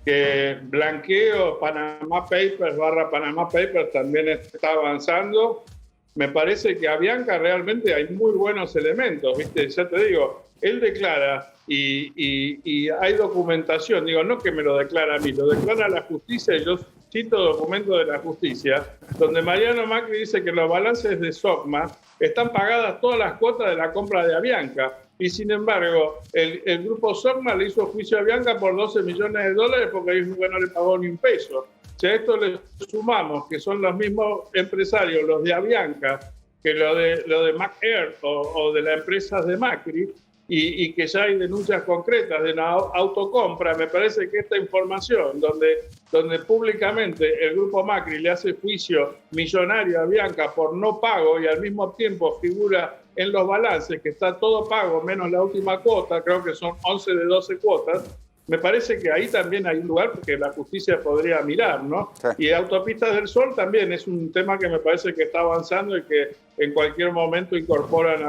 que Blanqueo, Panama Papers, Panama Papers también está avanzando. Me parece que a Bianca realmente hay muy buenos elementos, ¿viste? Ya te digo, él declara y hay documentación, digo, no que me lo declara a mí, lo declara la justicia y yo cito documentos de la justicia, donde Mariano Macri dice que los balances de SOCMA están pagadas todas las cuotas de la compra de Avianca y sin embargo el grupo SOCMA le hizo juicio a Avianca por $12 millones porque Avianca no le pagó ni un peso. Si a esto le sumamos que son los mismos empresarios, los de Avianca, que lo de MacAir o de las empresas de Macri, y que ya hay denuncias concretas de la autocompra, me parece que esta información, donde públicamente el grupo Macri le hace juicio millonario a Avianca por no pago y al mismo tiempo figura en los balances que está todo pago menos la última cuota, creo que son 11 de 12 cuotas, me parece que ahí también hay un lugar que la justicia podría mirar, ¿no? Sí. Y Autopistas del Sol también es un tema que me parece que está avanzando y que en cualquier momento incorporan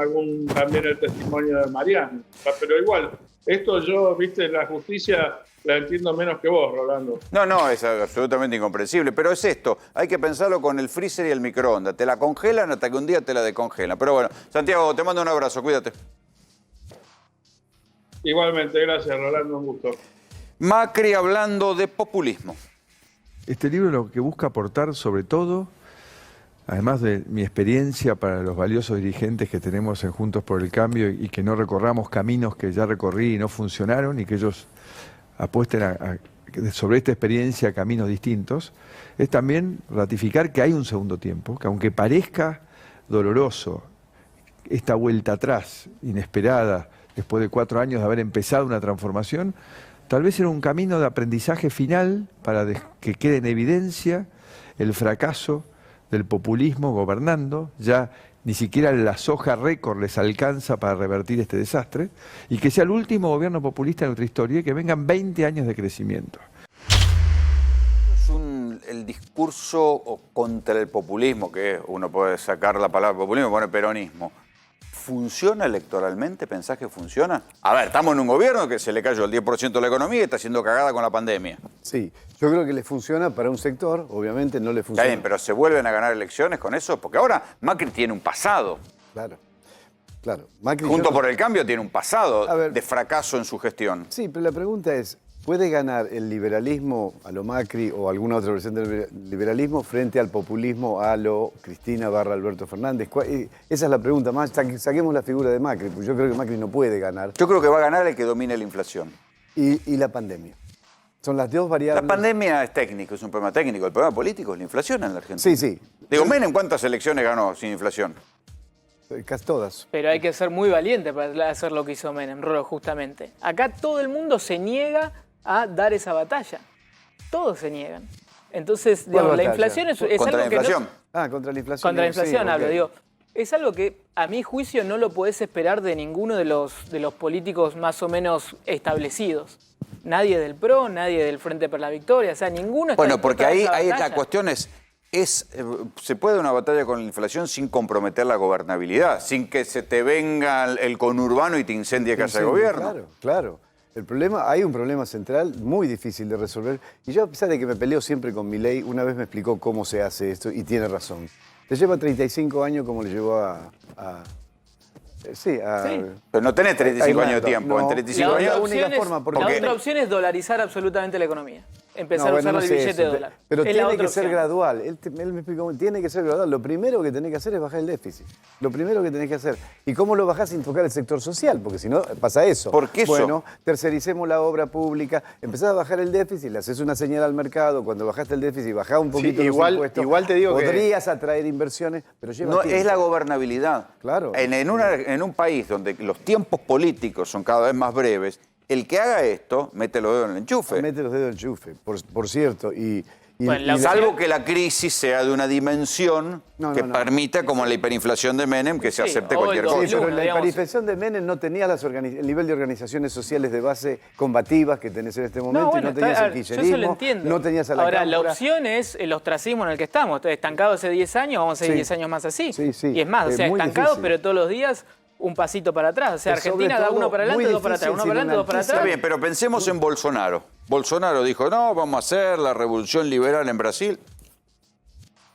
también el testimonio de Mariano. Pero igual, esto yo, viste, la justicia la entiendo menos que vos, Rolando. No, es absolutamente incomprensible, pero es esto, hay que pensarlo con el freezer y el microondas. Te la congelan hasta que un día te la descongelan. Pero bueno, Santiago, te mando un abrazo, cuídate. Igualmente, gracias, Rolando, un gusto. Macri hablando de populismo. Este libro lo que busca aportar sobre todo, además de mi experiencia para los valiosos dirigentes que tenemos en Juntos por el Cambio y que no recorramos caminos que ya recorrí y no funcionaron y que ellos apuesten sobre esta experiencia a caminos distintos, es también ratificar que hay un segundo tiempo, que aunque parezca doloroso, esta vuelta atrás, inesperada, después de 4 años de haber empezado una transformación, tal vez era un camino de aprendizaje final para que quede en evidencia el fracaso del populismo gobernando, ya ni siquiera la soja récord les alcanza para revertir este desastre, y que sea el último gobierno populista de nuestra historia y que vengan 20 años de crecimiento. Es el discurso contra el populismo, que uno puede sacar la palabra populismo y poner peronismo. ¿Funciona electoralmente? ¿Pensás que funciona? A ver, estamos en un gobierno que se le cayó el 10% de la economía y está siendo cagada con la pandemia. Sí, yo creo que le funciona para un sector, obviamente no le funciona. Está bien, pero ¿se vuelven a ganar elecciones con eso? Porque ahora Macri tiene un pasado. Claro. Macri, Juntos por el Cambio tiene un pasado de fracaso en su gestión. Sí, pero la pregunta es, ¿puede ganar el liberalismo a lo Macri o alguna otra versión del liberalismo frente al populismo a lo Cristina / Alberto Fernández? Esa es la pregunta. Más saquemos la figura de Macri, porque yo creo que Macri no puede ganar. Yo creo que va a ganar el que domine la inflación. Y la pandemia. Son las dos variables. La pandemia es técnico, es un problema técnico. El problema político es la inflación en la Argentina. Sí, sí. Digo, Menem, ¿cuántas elecciones ganó sin inflación? Casi todas. Pero hay que ser muy valiente para hacer lo que hizo Menem, Rolo, justamente. Acá todo el mundo se niega a dar esa batalla. Todos se niegan. Entonces, digamos, la inflación es ¿Contra algo la inflación? que no... contra la inflación. Contra la inflación sí, hablo, okay. digo. Es algo que, a mi juicio, no lo podés esperar de ninguno de los políticos más o menos establecidos. Nadie del PRO, nadie del Frente por la Victoria, o sea, ninguno está Bueno, porque ahí dispuesto a esa la batalla. cuestión se puede una batalla con la inflación sin comprometer la gobernabilidad, sin que se te venga el conurbano y te incendie casa de gobierno. Claro, claro. Hay un problema central muy difícil de resolver. Y yo, a pesar de que me peleo siempre con Milei, una vez me explicó cómo se hace esto y tiene razón. Le lleva 35 años como le llevó Sí. Pero no tenés 35 años de tiempo. No. En 35 La años. otra opción es- la otra opción es dolarizar absolutamente la economía. Empezar a usar el billete de dólar. Pero Es la tiene otra que ser opción. gradual. Él me explicó, tiene que ser gradual. Lo primero que tenés que hacer es bajar el déficit. Lo primero que tenés que hacer. ¿Y cómo lo bajás sin tocar el sector social? Porque si no, pasa eso. ¿Por qué eso? Bueno, tercericemos la obra pública, empezás a bajar el déficit, le haces una señal al mercado, cuando bajaste el déficit, bajá un poquito los impuestos. igual te digo que- podrías atraer inversiones, pero lleva No, tiempo. es la gobernabilidad. Claro. En un país donde los tiempos políticos son cada vez más breves, el que haga esto mete los dedos en el enchufe. Mete los dedos en el enchufe, por cierto. Salvo que la crisis sea de una dimensión que permita, como la hiperinflación de Menem, que se acepte cualquier cosa. Sí, pero la hiperinflación de Menem no tenía el nivel de organizaciones sociales de base combativas que tenés en este momento, y no tenías el yo kirchnerismo, eso lo entiendo. no tenías a la Ahora, Cámpora. la opción es el ostracismo en el que estamos. Estancado hace 10 años, vamos a seguir 10 años más así. Y es más, o sea, muy estancado, difícil. pero todos los días un pasito para atrás. O sea, Pero sobre Argentina da todo, uno para adelante, muy dos para atrás, difícil uno para adelante, dos para atrás. Está bien, pero pensemos en Bolsonaro. Bolsonaro dijo, no, vamos a hacer la revolución liberal en Brasil.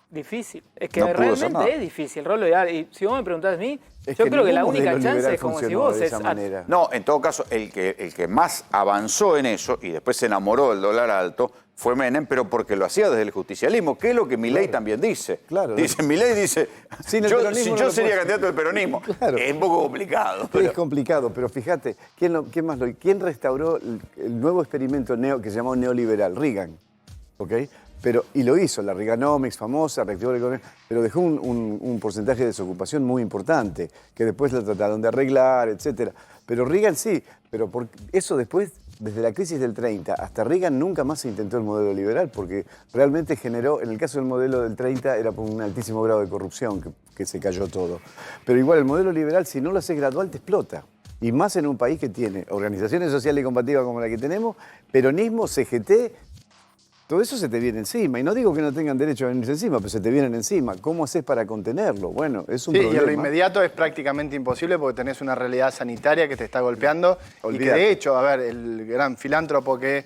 Difícil. Es que No pudo hacer realmente nada. es difícil, Rolo. Y si vos me preguntás a mí, Es yo que creo que la ningún única modelo chance liberal es como si funcionó vos de es... esa manera. No, en todo caso, el que más avanzó en eso y después se enamoró del dólar alto fue Menem, pero porque lo hacía desde el justicialismo, que es lo que Milei también dice. Claro. Milei dice, Sin el yo, peronismo si no yo lo sería puedo- candidato del peronismo. Claro. Es un poco complicado. Es complicado, pero fíjate, ¿quién restauró el nuevo experimento que se llamó neoliberal? Reagan, ¿ok? Y lo hizo, la Reaganomics famosa, reactivó la economía, pero dejó un porcentaje de desocupación muy importante, que después lo trataron de arreglar, etc. Pero Reagan sí, pero eso después, desde la crisis del 30 hasta Reagan, nunca más se intentó el modelo liberal, porque realmente generó, en el caso del modelo del 30, era por un altísimo grado de corrupción que se cayó todo. Pero igual el modelo liberal, si no lo haces gradual, te explota. Y más en un país que tiene organizaciones sociales y combativas como la que tenemos, peronismo, CGT, todo eso se te viene encima. Y no digo que no tengan derecho a venirse encima, pero se te vienen encima. ¿Cómo haces para contenerlo? Bueno, es un Sí, problema. y en lo inmediato es prácticamente imposible porque tenés una realidad sanitaria que te está golpeando. Y que Olvídate. de hecho, a ver, el gran filántropo que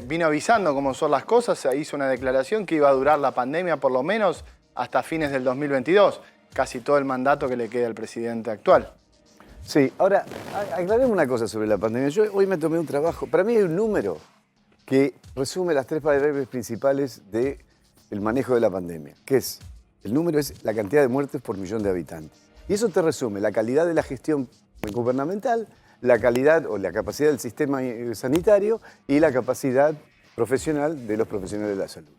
vino avisando cómo son las cosas, hizo una declaración que iba a durar la pandemia por lo menos hasta fines del 2022. Casi todo el mandato que le queda al presidente actual. Sí, ahora, aclaremos una cosa sobre la pandemia. Yo hoy me tomé un trabajo. Para mí hay un número que resume las tres variables principales del manejo de la pandemia, que es, el número es la cantidad de muertes por millón de habitantes. Y eso te resume la calidad de la gestión gubernamental, la calidad o la capacidad del sistema sanitario y la capacidad profesional de los profesionales de la salud.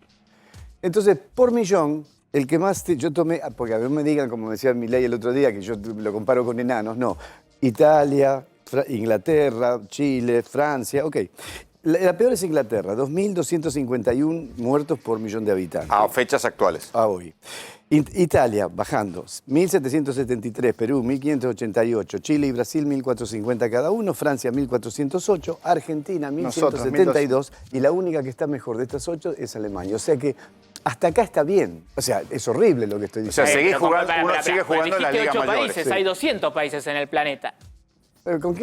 Entonces, por millón, el que más yo tomé, porque a ver me digan, como decía Milei el otro día, que yo lo comparo con enanos, no. Italia, Inglaterra, Chile, Francia, ok. La peor es Inglaterra, 2.251 muertos por millón de habitantes. A fechas actuales. A hoy. Italia, bajando, 1.773, Perú, 1.588, Chile y Brasil, 1.450 cada uno, Francia, 1.408, Argentina, 1.172, y la única que está mejor de estas 8 es Alemania. O sea que hasta acá está bien. O sea, es horrible lo que estoy diciendo. O sea, uno sigue jugando en las ligas 8 mayores. países, Sí. hay 200 países en el planeta. ¿Con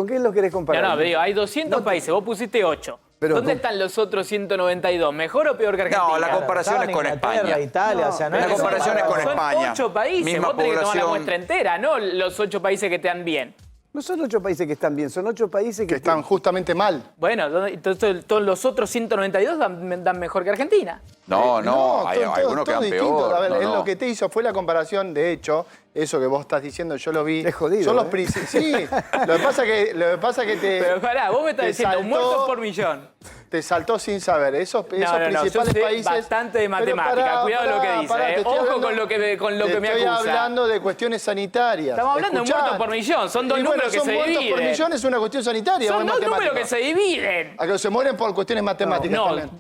qué lo querés comparar? No, digo, hay 200 países, vos pusiste 8. Pero ¿Dónde están los otros 192? ¿Mejor o peor que Argentina? No, la comparación es con España. Italia, o sea, no la es comparación es con Son España. 8 países, Misma vos tenés que tomar la población. muestra entera, no los 8 países que te dan bien. No son 8 países que están bien, son 8 países Que están justamente mal. Bueno, entonces todos los otros 192 dan mejor que Argentina. No, hay todo- algunos que todo dan distinto. peor. A ver, No, él no. lo que te hizo fue la comparación, de hecho, eso que vos estás diciendo, yo lo vi. Es jodido, Son los ¿eh? Sí, lo que pasa que te. Pero pará, vos me estás te diciendo saltó- muertos por millón. te saltó sin saber. Esos principales yo sé países... bastante de matemática, cuidado lo que dice. Ojo con lo que me acusa. Estoy hablando de cuestiones sanitarias. Estamos hablando de muertos por millón, son dos números que se dividen. Muertos por millón es una cuestión sanitaria. Son dos números que se dividen. A que se mueren por cuestiones matemáticas también.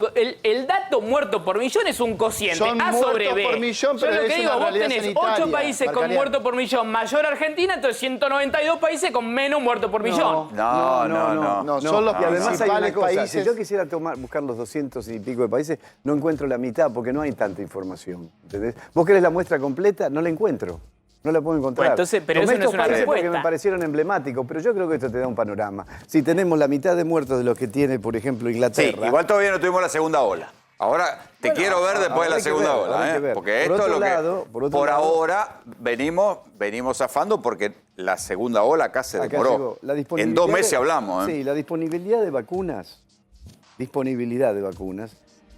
El dato muerto por millón es un cociente, son A sobre B. Por millón, pero yo lo que digo, vos tenés sanitaria, 8 países con muerto por millón, mayor Argentina, entonces 192 países con menos muerto por millón. No, son los y además hay una cosa, países. si yo quisiera buscar los 200 y pico de países, no encuentro la mitad porque no hay tanta información. ¿Entendés? Vos querés la muestra completa, no la encuentro. No la puedo encontrar. Bueno, entonces, pero eso no es una respuesta. Porque me parecieron emblemáticos, pero yo creo que esto te da un panorama. Si tenemos la mitad de muertos de los que tiene, por ejemplo, Inglaterra... Sí, igual todavía no tuvimos la segunda ola. Ahora quiero ver después de la segunda ola, porque esto es lo que por ahora venimos zafando porque la segunda ola acá se demoró. En 2 meses hablamos. Sí, la disponibilidad de vacunas,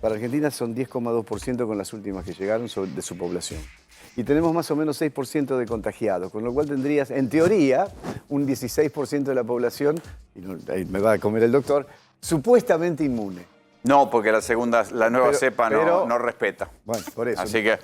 para Argentina son 10,2% con las últimas que llegaron de su población. Y tenemos más o menos 6% de contagiados, con lo cual tendrías, en teoría, un 16% de la población, y ahí me va a comer el doctor, supuestamente inmune. No, porque la nueva cepa no respeta. Bueno, por eso. Así que,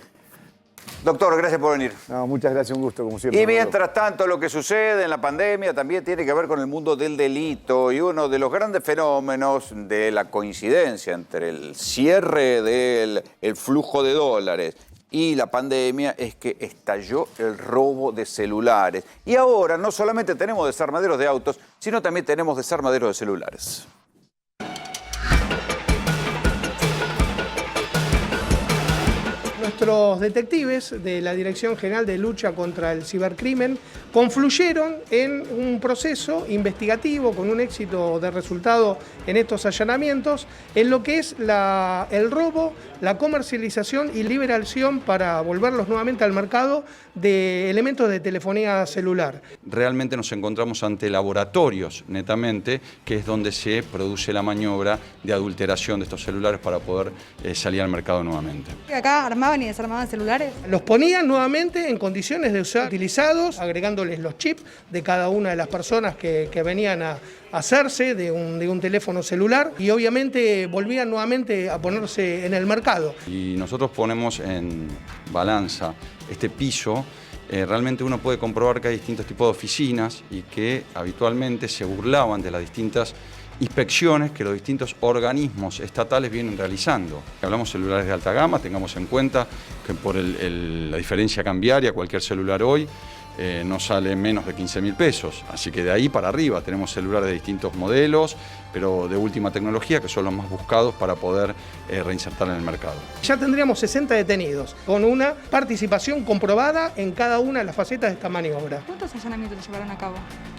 doctor, gracias por venir. No, muchas gracias, un gusto, como siempre. Y mientras tanto, lo que sucede en la pandemia también tiene que ver con el mundo del delito y uno de los grandes fenómenos de la coincidencia entre el cierre del flujo de dólares y la pandemia es que estalló el robo de celulares. Y ahora no solamente tenemos desarmaderos de autos, sino también tenemos desarmaderos de celulares. Nuestros detectives de la Dirección General de Lucha contra el Cibercrimen confluyeron en un proceso investigativo con un éxito de resultado en estos allanamientos en lo que es el robo, la comercialización y liberación para volverlos nuevamente al mercado de elementos de telefonía celular. Realmente nos encontramos ante laboratorios, netamente, que es donde se produce la maniobra de adulteración de estos celulares para poder salir al mercado nuevamente. Acá armaban y desarmaban celulares. Los ponían nuevamente en condiciones de usar utilizados, agregándoles los chips de cada una de las personas que venían a hacerse de un teléfono celular y obviamente volvían nuevamente a ponerse en el mercado. Y nosotros ponemos en balanza este piso. Realmente uno puede comprobar que hay distintos tipos de oficinas y que habitualmente se burlaban de las distintas inspecciones que los distintos organismos estatales vienen realizando. Hablamos de celulares de alta gama, tengamos en cuenta que por la diferencia cambiaria, cualquier celular hoy no sale menos de 15.000 pesos. Así que de ahí para arriba tenemos celulares de distintos modelos, pero de última tecnología, que son los más buscados para poder reinsertar en el mercado. Ya tendríamos 60 detenidos, con una participación comprobada en cada una de las facetas de esta maniobra. ¿Cuántos allanamientos se llevaron a cabo?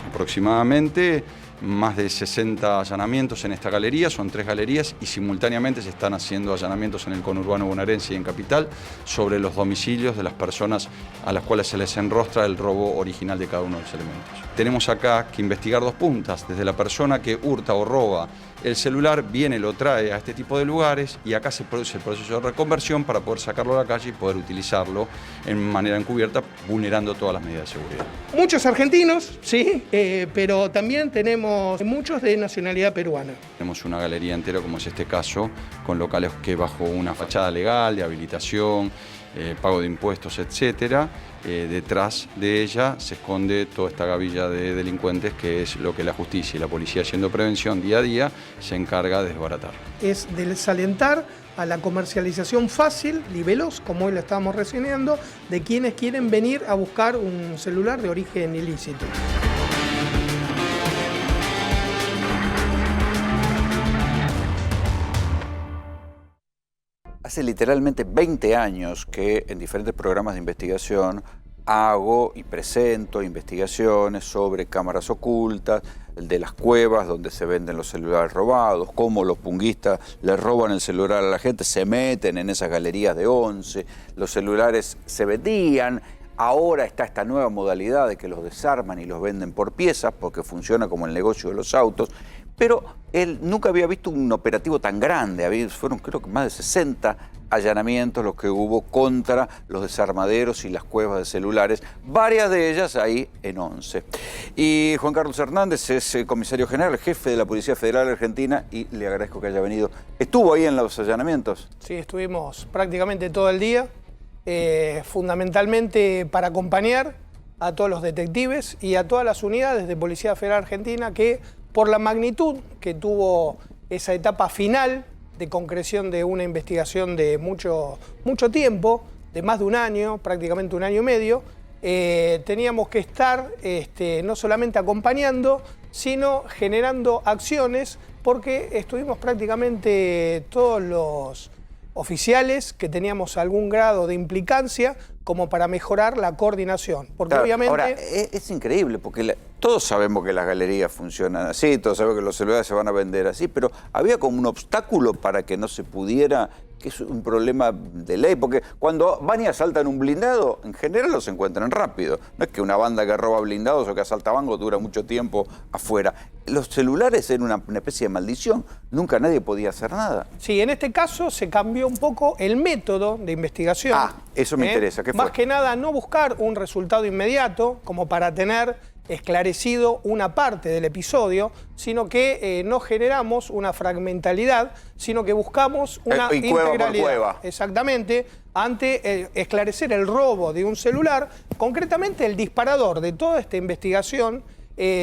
Aproximadamente más de 60 allanamientos en esta galería, son 3 galerías y simultáneamente se están haciendo allanamientos en el conurbano bonaerense y en Capital sobre los domicilios de las personas a las cuales se les enrostra el robo original de cada uno de los elementos. Tenemos acá que investigar 2 puntas, desde la persona que hurta o roba el celular, viene, lo trae a este tipo de lugares y acá se produce el proceso de reconversión para poder sacarlo a la calle y poder utilizarlo en manera encubierta, vulnerando todas las medidas de seguridad. Muchos argentinos, sí, pero también tenemos muchos de nacionalidad peruana. Tenemos una galería entera, como es este caso, con locales que bajo una fachada legal de habilitación, pago de impuestos, etcétera, detrás de ella se esconde toda esta gavilla de delincuentes que es lo que la justicia y la policía, haciendo prevención día a día, se encarga de desbaratar. Es desalentar a la comercialización fácil y veloz, como hoy lo estábamos reseñando, de quienes quieren venir a buscar un celular de origen ilícito. Hace literalmente 20 años que en diferentes programas de investigación hago y presento investigaciones sobre cámaras ocultas, de las cuevas donde se venden los celulares robados, cómo los punguistas le roban el celular a la gente, se meten en esas galerías de 11, los celulares se vendían Ahora está esta nueva modalidad de que los desarman y los venden por piezas, porque funciona como el negocio de los autos. Pero él nunca había visto un operativo tan grande. Fueron creo que más de 60 allanamientos los que hubo contra los desarmaderos y las cuevas de celulares, varias de ellas ahí en 11. Y Juan Carlos Hernández es el comisario general, jefe de la Policía Federal Argentina, y le agradezco que haya venido. ¿Estuvo ahí en los allanamientos? Sí, estuvimos prácticamente todo el día, fundamentalmente para acompañar a todos los detectives y a todas las unidades de Policía Federal Argentina que, por la magnitud que tuvo esa etapa final de concreción de una investigación de mucho tiempo, de más de un año, prácticamente un año y medio, teníamos que estar no solamente acompañando, sino generando acciones, porque estuvimos prácticamente todos los oficiales que teníamos algún grado de implicancia como para mejorar la coordinación. Porque claro, obviamente... Ahora, es increíble, porque todos sabemos que las galerías funcionan así, todos sabemos que los celulares se van a vender así, pero había como un obstáculo para que no se pudiera, que es un problema de ley, porque cuando van y asaltan un blindado, en general los encuentran rápido. No es que una banda que roba blindados o que asalta bancos dura mucho tiempo afuera. Los celulares eran una especie de maldición, nunca nadie podía hacer nada. Sí, en este caso se cambió un poco el método de investigación. Eso me interesa. ¿Qué fue? Más que nada, no buscar un resultado inmediato como para tener esclarecido una parte del episodio, sino que no generamos una fragmentalidad, sino que buscamos una y cueva integralidad. por cueva. Exactamente, ante esclarecer el robo de un celular. Concretamente, el disparador de toda esta investigación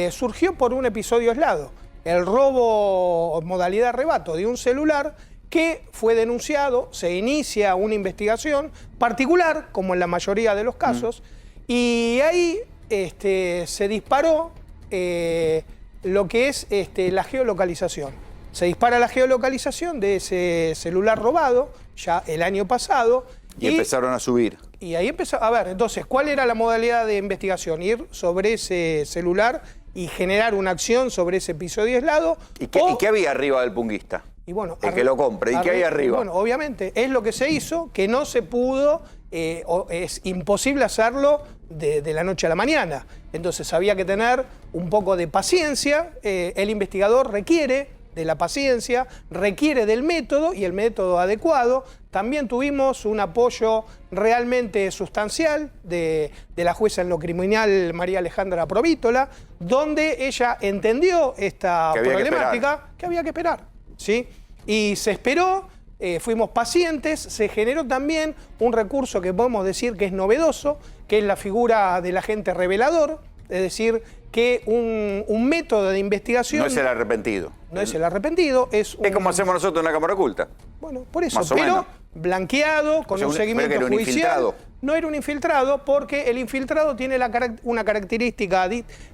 surgió por un episodio aislado. El robo modalidad arrebato de un celular que fue denunciado, se inicia una investigación particular, como en la mayoría de los casos, y ahí se disparó lo que es la geolocalización. Se dispara la geolocalización de ese celular robado ya el año pasado. Y empezaron a subir. Y ahí empezó, a ver, entonces, ¿cuál era la modalidad de investigación? Ir sobre ese celular y generar una acción sobre ese episodio aislado. ¿Y qué había arriba del punguista? Y bueno, el que lo compre. ¿Y qué hay arriba? Bueno, obviamente, es lo que se hizo, que no se pudo, es imposible hacerlo de la noche a la mañana. Entonces había que tener un poco de paciencia. El investigador requiere de la paciencia, requiere del método y el método adecuado. También tuvimos un apoyo realmente sustancial de la jueza en lo criminal María Alejandra Provítola, donde ella entendió esta problemática que había que esperar. ¿Sí? Y se esperó, fuimos pacientes, se generó también un recurso que podemos decir que es novedoso, que es la figura del agente revelador, es decir, que un método de investigación... No es el arrepentido. No es el arrepentido, es como hacemos nosotros en la cámara oculta. Bueno, por eso, Más o menos. Blanqueado, con un seguimiento era un judicial. Infiltrado. No era un infiltrado porque el infiltrado tiene una característica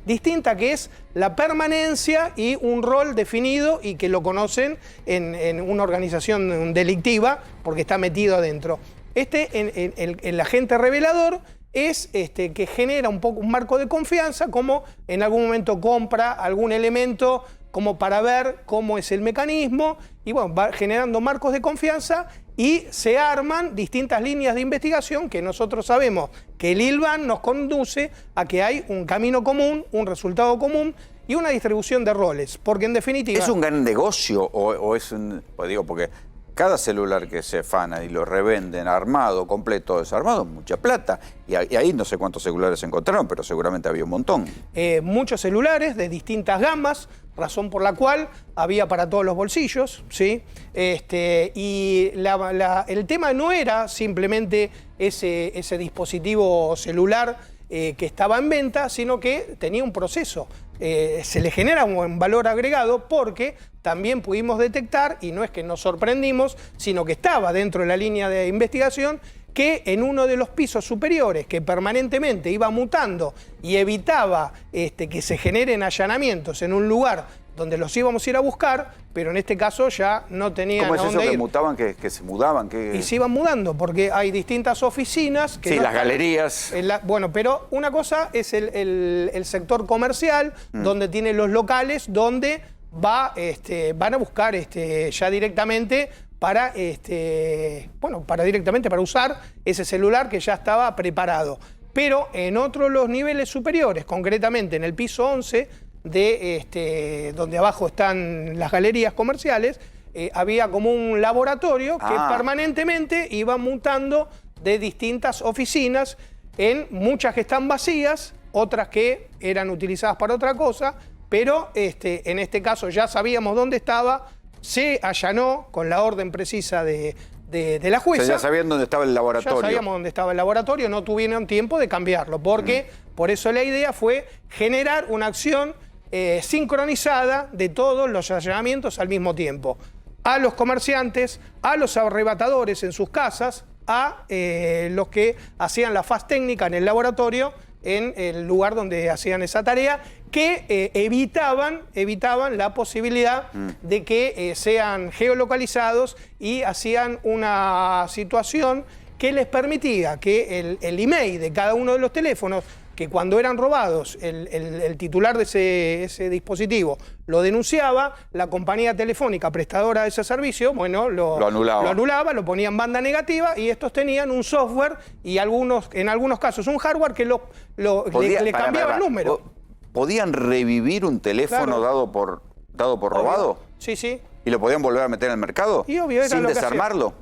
distinta, que es la permanencia y un rol definido y que lo conocen en una organización delictiva porque está metido adentro. El agente revelador es que genera un poco un marco de confianza, como en algún momento compra algún elemento como para ver cómo es el mecanismo, y bueno, va generando marcos de confianza y se arman distintas líneas de investigación que nosotros sabemos que el ILVAN nos conduce a que hay un camino común, un resultado común y una distribución de roles, porque en definitiva... ¿Es un gran negocio o es un...? Pues digo, porque cada celular que se afana y lo revenden armado, completo, desarmado, es mucha plata. Y ahí no sé cuántos celulares se encontraron, pero seguramente había un montón. Muchos celulares de distintas gamas, razón por la cual había para todos los bolsillos, ¿sí? Y el tema no era simplemente ese dispositivo celular que estaba en venta, sino que tenía un proceso. Se le genera un valor agregado porque también pudimos detectar, y no es que nos sorprendimos, sino que estaba dentro de la línea de investigación, que en uno de los pisos superiores, que permanentemente iba mutando y evitaba que se generen allanamientos en un lugar donde los íbamos a ir a buscar, pero en este caso ya no tenían ¿Cómo es a dónde eso que ir. mutaban, que se mudaban? Y se iban mudando, porque hay distintas oficinas... que sí, no las están galerías. Bueno, pero una cosa es el sector comercial, donde tiene los locales, donde van a buscar ya directamente para usar ese celular que ya estaba preparado. pero en otros los niveles superiores, concretamente en el piso 11, donde abajo están las galerías comerciales, había como un laboratorio que permanentemente iba mutando de distintas oficinas, en muchas que están vacías, otras que eran utilizadas para otra cosa, pero en este caso ya sabíamos dónde estaba, se allanó con la orden precisa de la jueza. O sea, ya sabían dónde estaba el laboratorio. Ya sabíamos dónde estaba el laboratorio, no tuvieron tiempo de cambiarlo, porque por eso la idea fue generar una acción sincronizada de todos los allanamientos al mismo tiempo. A los comerciantes, a los arrebatadores en sus casas, a los que hacían la faz técnica en el laboratorio, en el lugar donde hacían esa tarea, que evitaban la posibilidad de que sean geolocalizados y hacían una situación que les permitía que el email de cada uno de los teléfonos, que cuando eran robados el titular de ese dispositivo lo denunciaba, la compañía telefónica prestadora de ese servicio, bueno, lo anulaba, lo ponía en banda negativa, y estos tenían un software y en algunos casos un hardware que le cambiaba el número. ¿Podían revivir un teléfono dado por robado? Sí, sí. ¿Y lo podían volver a meter en el mercado? Y obvio, era sin lo que desarmarlo.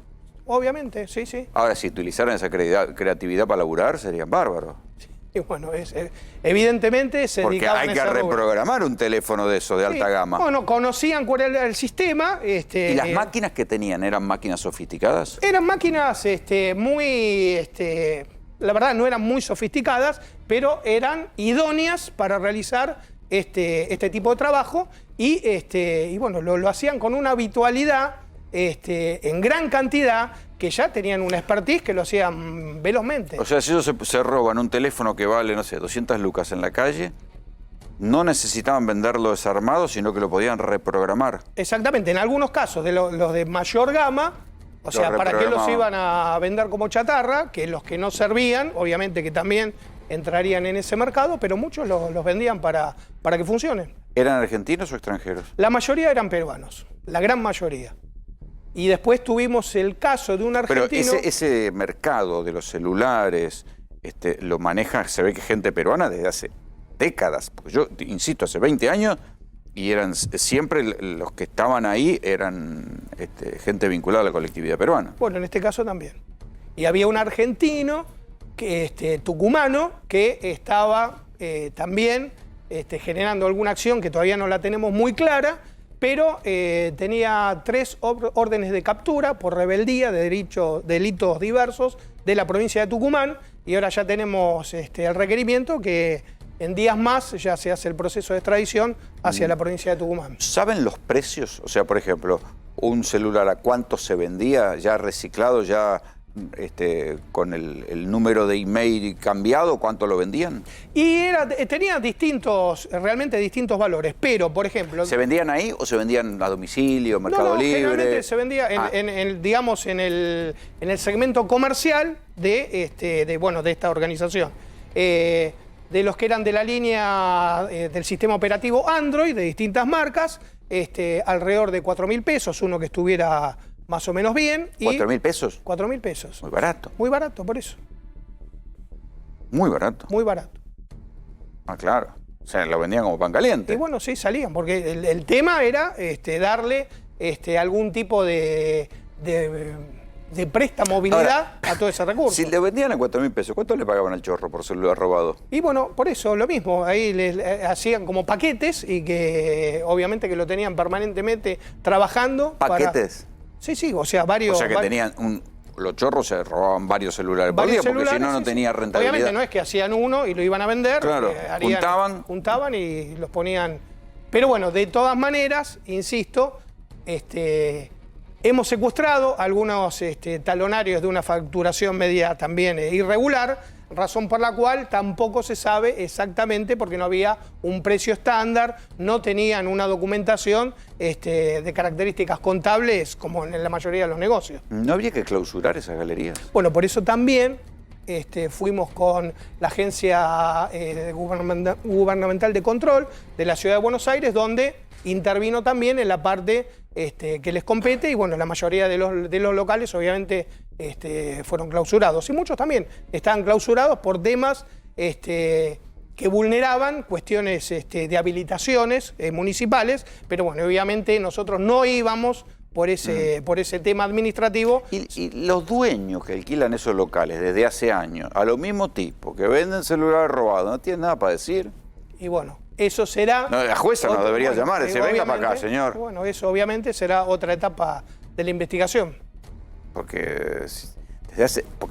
Obviamente, sí, sí. Ahora, si utilizaran esa creatividad para laburar, serían bárbaros. Y bueno, evidentemente se dedicaban a ese Porque hay que reprogramar un teléfono de eso, de alta gama. Bueno, conocían cuál era el sistema. ¿Y las máquinas que tenían eran máquinas sofisticadas? Eran máquinas muy... la verdad, no eran muy sofisticadas, pero eran idóneas para realizar este tipo de trabajo. Y bueno, lo hacían con una habitualidad en gran cantidad, que ya tenían una expertise que lo hacían velozmente. O sea, si ellos se roban un teléfono que vale, no sé, 200 lucas en la calle, no necesitaban venderlo desarmado, sino que lo podían reprogramar. Exactamente, en algunos casos, de los de mayor gama, o sea, ¿para qué los iban a vender como chatarra? Que los que no servían, obviamente que también entrarían en ese mercado, pero muchos los vendían para que funcionen. ¿Eran argentinos o extranjeros? La mayoría eran peruanos, la gran mayoría. Y después tuvimos el caso de un argentino... Pero ese mercado de los celulares lo maneja, se ve que gente peruana desde hace décadas. Porque yo, insisto, hace 20 años, y eran siempre los que estaban ahí eran gente vinculada a la colectividad peruana. Bueno, en este caso también. Y había un argentino, tucumano, que estaba también generando alguna acción que todavía no la tenemos muy clara, pero tenía 3 órdenes de captura por rebeldía de delitos diversos de la provincia de Tucumán, y ahora ya tenemos el requerimiento que en días más ya se hace el proceso de extradición hacia la provincia de Tucumán. ¿Saben los precios? O sea, por ejemplo, un celular, ¿a cuánto se vendía ya reciclado, ya con el número de email cambiado, cuánto lo vendían? Y tenía realmente distintos valores, pero, por ejemplo... ¿Se vendían ahí o se vendían a domicilio, Mercado Libre? Generalmente se vendía digamos, en el segmento comercial de esta organización. De los que eran de la línea del sistema operativo Android, de distintas marcas, alrededor de 4.000 pesos, uno que estuviera más o menos bien. ¿4.000 pesos? 4.000 pesos. Muy barato. Muy barato, por eso. Muy barato. Muy barato. Ah, claro. O sea, lo vendían como pan caliente. Y bueno, sí, salían, porque el tema era darle algún tipo de préstamo-movilidad a todo ese recurso. Si le vendían a 4.000 pesos, ¿cuánto le pagaban al chorro por celular robado? Y bueno, por eso, lo mismo. Ahí hacían como paquetes, y que obviamente que lo tenían permanentemente trabajando. ¿Paquetes? Sí, sí, o sea, varios... O sea que tenían los chorros se robaban varios celulares por día, porque si no, no tenía rentabilidad. Obviamente no es que hacían uno y lo iban a vender. Claro, juntaban y los ponían... Pero bueno, de todas maneras, insisto, hemos secuestrado algunos talonarios de una facturación media también irregular, razón por la cual tampoco se sabe exactamente, porque no había un precio estándar, no tenían una documentación de características contables como en la mayoría de los negocios. ¿No habría que clausurar esas galerías? Bueno, por eso también fuimos con la Agencia Gubernamental de Control de la Ciudad de Buenos Aires, donde intervino también en la parte que les compete, y bueno, la mayoría de los locales obviamente fueron clausurados. Y muchos también estaban clausurados por temas que vulneraban cuestiones de habilitaciones municipales, pero bueno, obviamente nosotros no íbamos por ese tema administrativo. Y los dueños que alquilan esos locales desde hace años, a lo mismo tipo, que venden celulares robados, ¿no tienen nada para decir? Y bueno, eso será... No, la jueza nos debería llamar y decir, venga para acá, señor. Bueno, eso obviamente será otra etapa de la investigación. Porque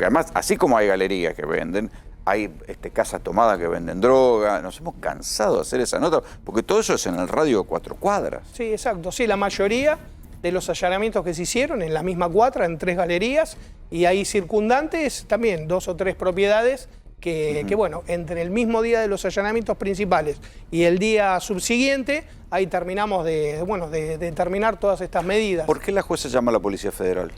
además, así como hay galerías que venden, hay casas tomadas que venden droga. Nos hemos cansado de hacer esa nota, porque todo eso es en el radio de 4 cuadras. Sí, exacto. Sí, la mayoría de los allanamientos que se hicieron en la misma cuadra, en 3 galerías, y ahí circundantes también 2 o 3 propiedades que bueno, entre el mismo día de los allanamientos principales y el día subsiguiente, ahí terminamos de terminar todas estas medidas. ¿Por qué la jueza llama a la Policía Federal?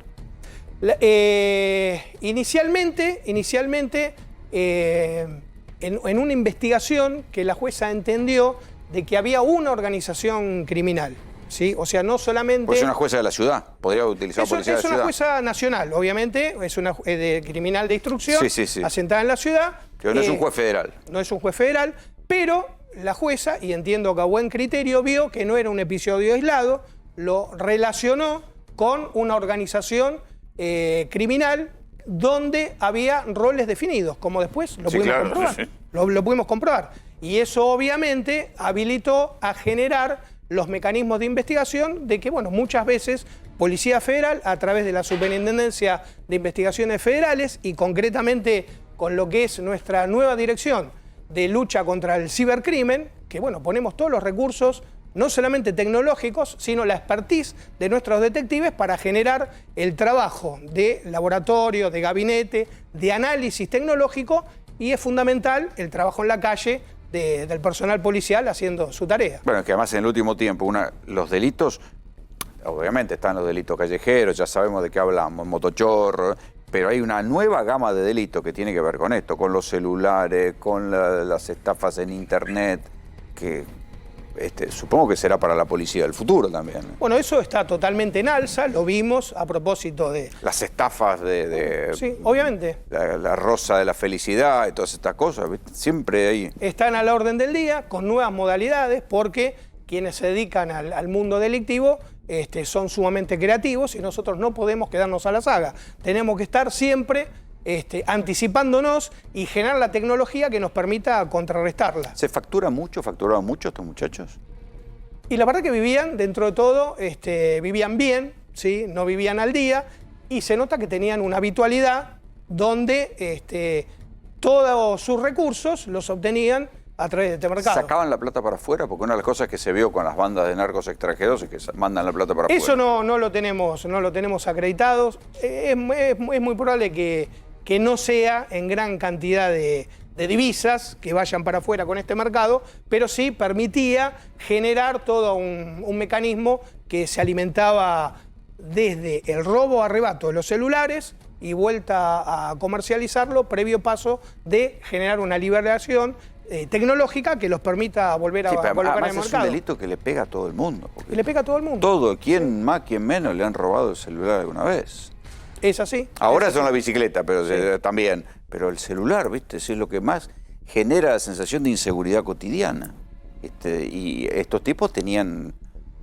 Inicialmente en una investigación que la jueza entendió de que había una organización criminal. ¿Sí? O sea, no solamente... Pues es una jueza de la ciudad, podría utilizar policía de la ciudad. Es una jueza nacional, obviamente, es una criminal de instrucción, asentada en la ciudad. Pero no es un juez federal. No es un juez federal, pero la jueza, y entiendo que a buen criterio, vio que no era un episodio aislado, lo relacionó con una organización criminal donde había roles definidos, como después lo pudimos comprobar. Sí. Lo pudimos comprobar. Y eso obviamente habilitó a generar los mecanismos de investigación de que, bueno, muchas veces Policía Federal, a través de la Superintendencia de Investigaciones Federales y concretamente con lo que es nuestra nueva dirección de lucha contra el cibercrimen, que, bueno, ponemos todos los recursos, no solamente tecnológicos, sino la expertise de nuestros detectives para generar el trabajo de laboratorio, de gabinete, de análisis tecnológico, y es fundamental el trabajo en la calle del personal policial haciendo su tarea. Bueno, que además en el último tiempo los delitos, obviamente están los delitos callejeros, ya sabemos de qué hablamos, motochorro, pero hay una nueva gama de delitos que tiene que ver con esto, con los celulares, con las estafas en internet, que supongo que será para la policía del futuro también. Bueno, eso está totalmente en alza, lo vimos a propósito de... Las estafas sí, obviamente. La rosa de la felicidad y todas estas cosas, ¿viste? Siempre ahí. Están a la orden del día, con nuevas modalidades, porque quienes se dedican al mundo delictivo son sumamente creativos y nosotros no podemos quedarnos a la saga. Tenemos que estar siempre anticipándonos y generar la tecnología que nos permita contrarrestarla. ¿Se facturaban mucho estos muchachos? Y la verdad que vivían, dentro de todo, vivían bien, ¿sí? No vivían al día, y se nota que tenían una habitualidad donde todos sus recursos los obtenían a través de este mercado. ¿Sacaban la plata para afuera? Porque una de las cosas que se vio con las bandas de narcos extranjeros es que mandan la plata para afuera. Eso no lo tenemos acreditados. Es muy probable que no sea en gran cantidad de divisas que vayan para afuera con este mercado, pero sí permitía generar todo un mecanismo que se alimentaba desde el robo arrebato de los celulares y vuelta a comercializarlo, previo paso de generar una liberación tecnológica que los permita volver a colocar en el mercado. Es un delito que le pega a todo el mundo. Y le pega a todo el mundo. Todo, quien más, quien menos, le han robado el celular alguna vez. Es así. Ahora son la bicicleta, pero también. Pero el celular, ¿viste? Es lo que más genera la sensación de inseguridad cotidiana. Y estos tipos tenían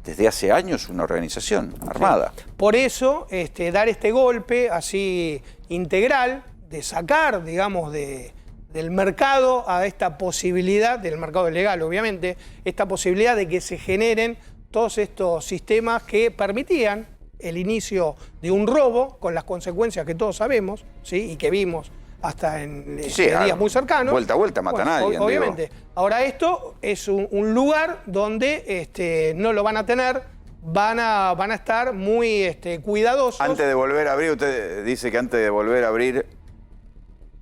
desde hace años una organización armada. Sí. Por eso, dar este golpe así integral, de sacar, digamos, del mercado a esta posibilidad, del mercado legal obviamente, esta posibilidad de que se generen todos estos sistemas que permitían el inicio de un robo, con las consecuencias que todos sabemos, ¿sí? Y que vimos hasta en días muy cercanos. Vuelta a vuelta matan a alguien. Obviamente. Digo. Ahora esto es un lugar donde no lo van a tener, van a estar muy cuidadosos. Antes de volver a abrir, usted dice que antes de volver a abrir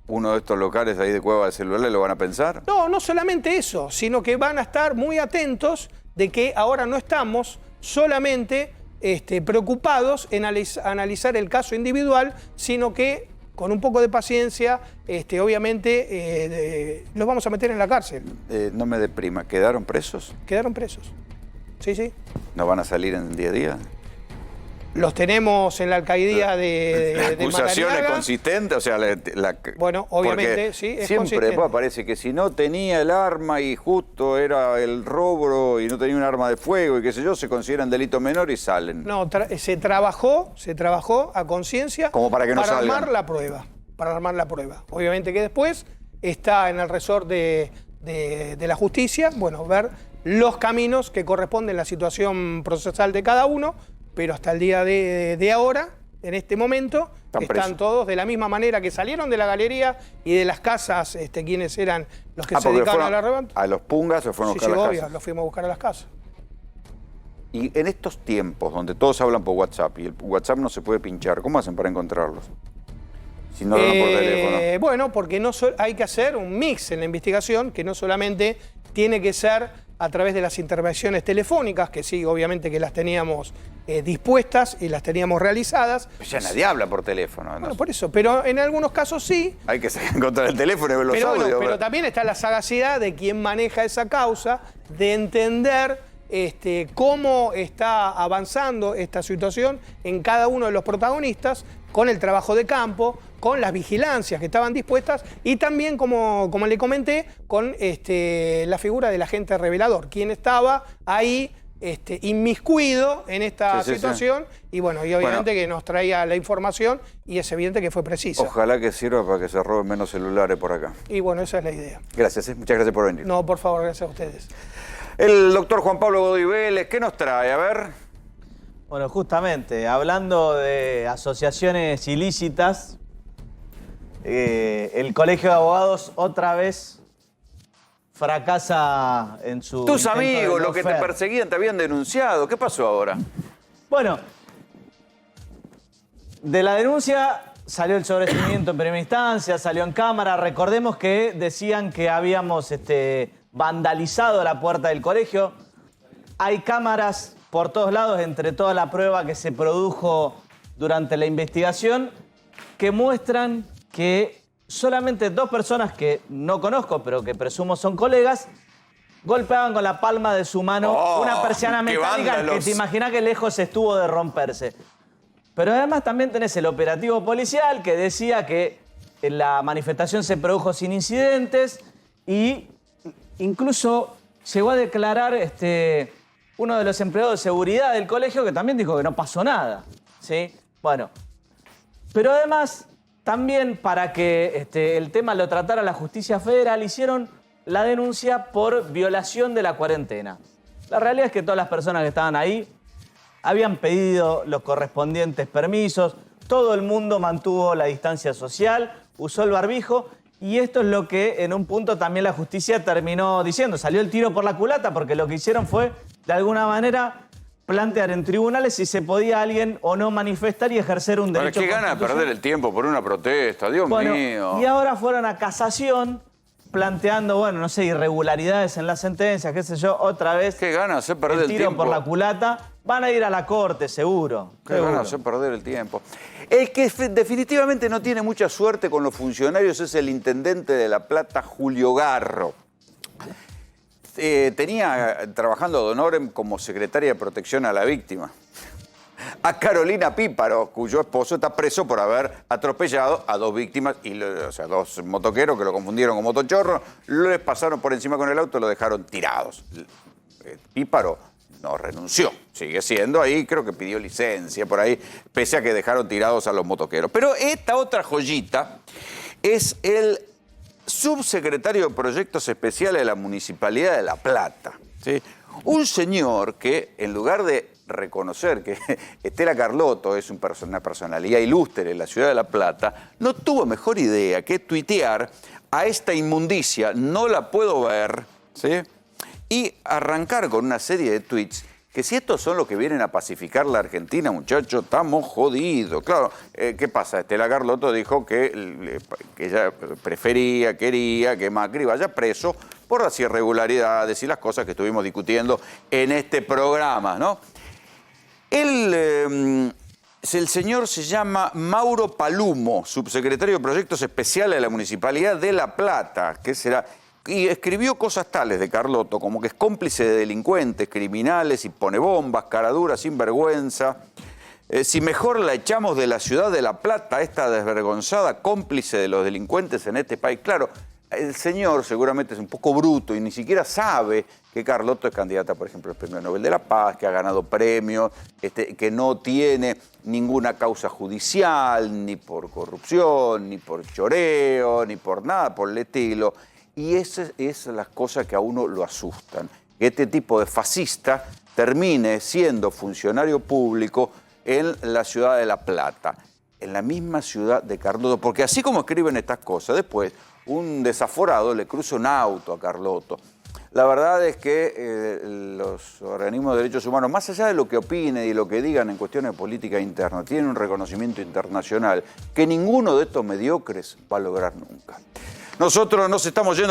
uno de estos locales ahí de Cueva del Celular, ¿lo van a pensar? No solamente eso, sino que van a estar muy atentos de que ahora no estamos solamente preocupados en analizar el caso individual, sino que con un poco de paciencia, obviamente, los vamos a meter en la cárcel. No me deprima, ¿quedaron presos? Quedaron presos, sí. ¿No van a salir en día a día? Los tenemos en la alcaldía de ¿Acusación es Madariaga. consistente? O sea, Bueno, obviamente, porque sí, es siempre consistente. después parece que si no tenía el arma y justo era el robo y no tenía un arma de fuego y qué sé yo, se consideran delito menor y salen. No, se trabajó a conciencia Como para que no salgan. armar la prueba. Para armar la prueba. Obviamente que después está en el resort de la justicia, bueno, ver los caminos que corresponden a la situación procesal de cada uno, pero hasta el día de ahora, en este momento, están todos de la misma manera que salieron de la galería y de las casas, quienes eran los que se dedicaban a la reventa. A los pungas se fueron a buscar Sí, las obvio, casas. los fuimos a buscar a las casas. Y en estos tiempos donde todos hablan por WhatsApp y el WhatsApp no se puede pinchar, ¿cómo hacen para encontrarlos? Si no lo dan por teléfono. Bueno, porque hay que hacer un mix en la investigación que no solamente tiene que ser a través de las intervenciones telefónicas, que sí, obviamente que las teníamos dispuestas y las teníamos realizadas. Pues ya nadie habla por teléfono. Bueno, por eso, pero en algunos casos sí. Hay que encontrar el teléfono y ver los Pero, audios. pero también está la sagacidad de quien maneja esa causa, de entender cómo está avanzando esta situación en cada uno de los protagonistas, con el trabajo de campo, con las vigilancias que estaban dispuestas y también, como le comenté, con la figura del agente revelador, quien estaba ahí inmiscuido en esta situación. Y bueno, y obviamente que nos traía la información y es evidente que fue precisa. Ojalá que sirva para que se roben menos celulares por acá. Y bueno, esa es la idea. Gracias, muchas gracias por venir. No, por favor, gracias a ustedes. El doctor Juan Pablo Godoy Vélez, ¿qué nos trae? A ver. Bueno, justamente, hablando de asociaciones ilícitas, el Colegio de Abogados otra vez fracasa en su... Tus intento de amigos, los que te lawfare. perseguían, te habían denunciado. ¿Qué pasó ahora? Bueno, de la denuncia salió el sobreseimiento en primera instancia, salió en cámara. Recordemos que decían que habíamos vandalizado la puerta del colegio. Hay cámaras por todos lados, entre toda la prueba que se produjo durante la investigación, que muestran que solamente 2 personas que no conozco, pero que presumo son colegas, golpeaban con la palma de su mano una persiana qué metálica que vándalos. te imaginás que lejos estuvo de romperse. Pero además también tenés el operativo policial que decía que la manifestación se produjo sin incidentes y incluso llegó a declarar uno de los empleados de seguridad del colegio que también dijo que no pasó nada, ¿sí? Bueno, pero además también para que el tema lo tratara la justicia federal hicieron la denuncia por violación de la cuarentena. La realidad es que todas las personas que estaban ahí habían pedido los correspondientes permisos, todo el mundo mantuvo la distancia social, usó el barbijo y esto es lo que en un punto también la justicia terminó diciendo. Salió el tiro por la culata porque lo que hicieron fue, de alguna manera, plantear en tribunales si se podía alguien o no manifestar y ejercer un Bueno, derecho qué gana de perder constitucional. el tiempo por una protesta, Dios mío. Y ahora fueron a casación planteando, bueno, no sé, irregularidades en la sentencia, qué sé yo, otra vez. Qué gana hacer perder el tiro tiempo. por la culata. Van a ir a la corte, seguro. Qué seguro. gana hacer perder el tiempo. El que definitivamente no tiene mucha suerte con los funcionarios es el intendente de La Plata, Julio Garro. Tenía trabajando Don Orem como secretaria de protección a la víctima. A Carolina Píparo, cuyo esposo está preso por haber atropellado a 2 víctimas, o sea, 2 motoqueros que lo confundieron con motochorro, les pasaron por encima con el auto y lo dejaron tirados. Píparo no renunció, sigue siendo ahí, creo que pidió licencia por ahí, pese a que dejaron tirados a los motoqueros. Pero esta otra joyita es el subsecretario de Proyectos Especiales de la Municipalidad de La Plata, ¿sí? Un señor que, en lugar de reconocer que Estela Carlotto es una personalidad ilustre en la ciudad de La Plata, no tuvo mejor idea que tuitear a esta inmundicia, no la puedo ver, ¿sí? Y arrancar con una serie de tweets que si estos son los que vienen a pacificar la Argentina, muchachos, estamos jodidos. Claro, ¿qué pasa? Estela Carlotto dijo que ella quería que Macri vaya preso por las irregularidades y las cosas que estuvimos discutiendo en este programa, ¿no? El señor se llama Mauro Palumo, subsecretario de Proyectos Especiales de la Municipalidad de La Plata, que será... Y escribió cosas tales de Carlotto, como que es cómplice de delincuentes, criminales y pone bombas, cara dura, sinvergüenza. Si mejor la echamos de la ciudad de La Plata, esta desvergonzada cómplice de los delincuentes en este país. Claro, el señor seguramente es un poco bruto y ni siquiera sabe que Carlotto es candidata, por ejemplo, al Premio Nobel de la Paz, que ha ganado premios, que no tiene ninguna causa judicial, ni por corrupción, ni por choreo, ni por nada por el estilo. Y esas son las cosas que a uno lo asustan. Que este tipo de fascista termine siendo funcionario público en la ciudad de La Plata, en la misma ciudad de Carlotto, porque así como escriben estas cosas, después un desaforado le cruza un auto a Carlotto. La verdad es que los organismos de derechos humanos, más allá de lo que opinen y lo que digan en cuestiones de política interna, tienen un reconocimiento internacional que ninguno de estos mediocres va a lograr nunca. Nosotros nos estamos yendo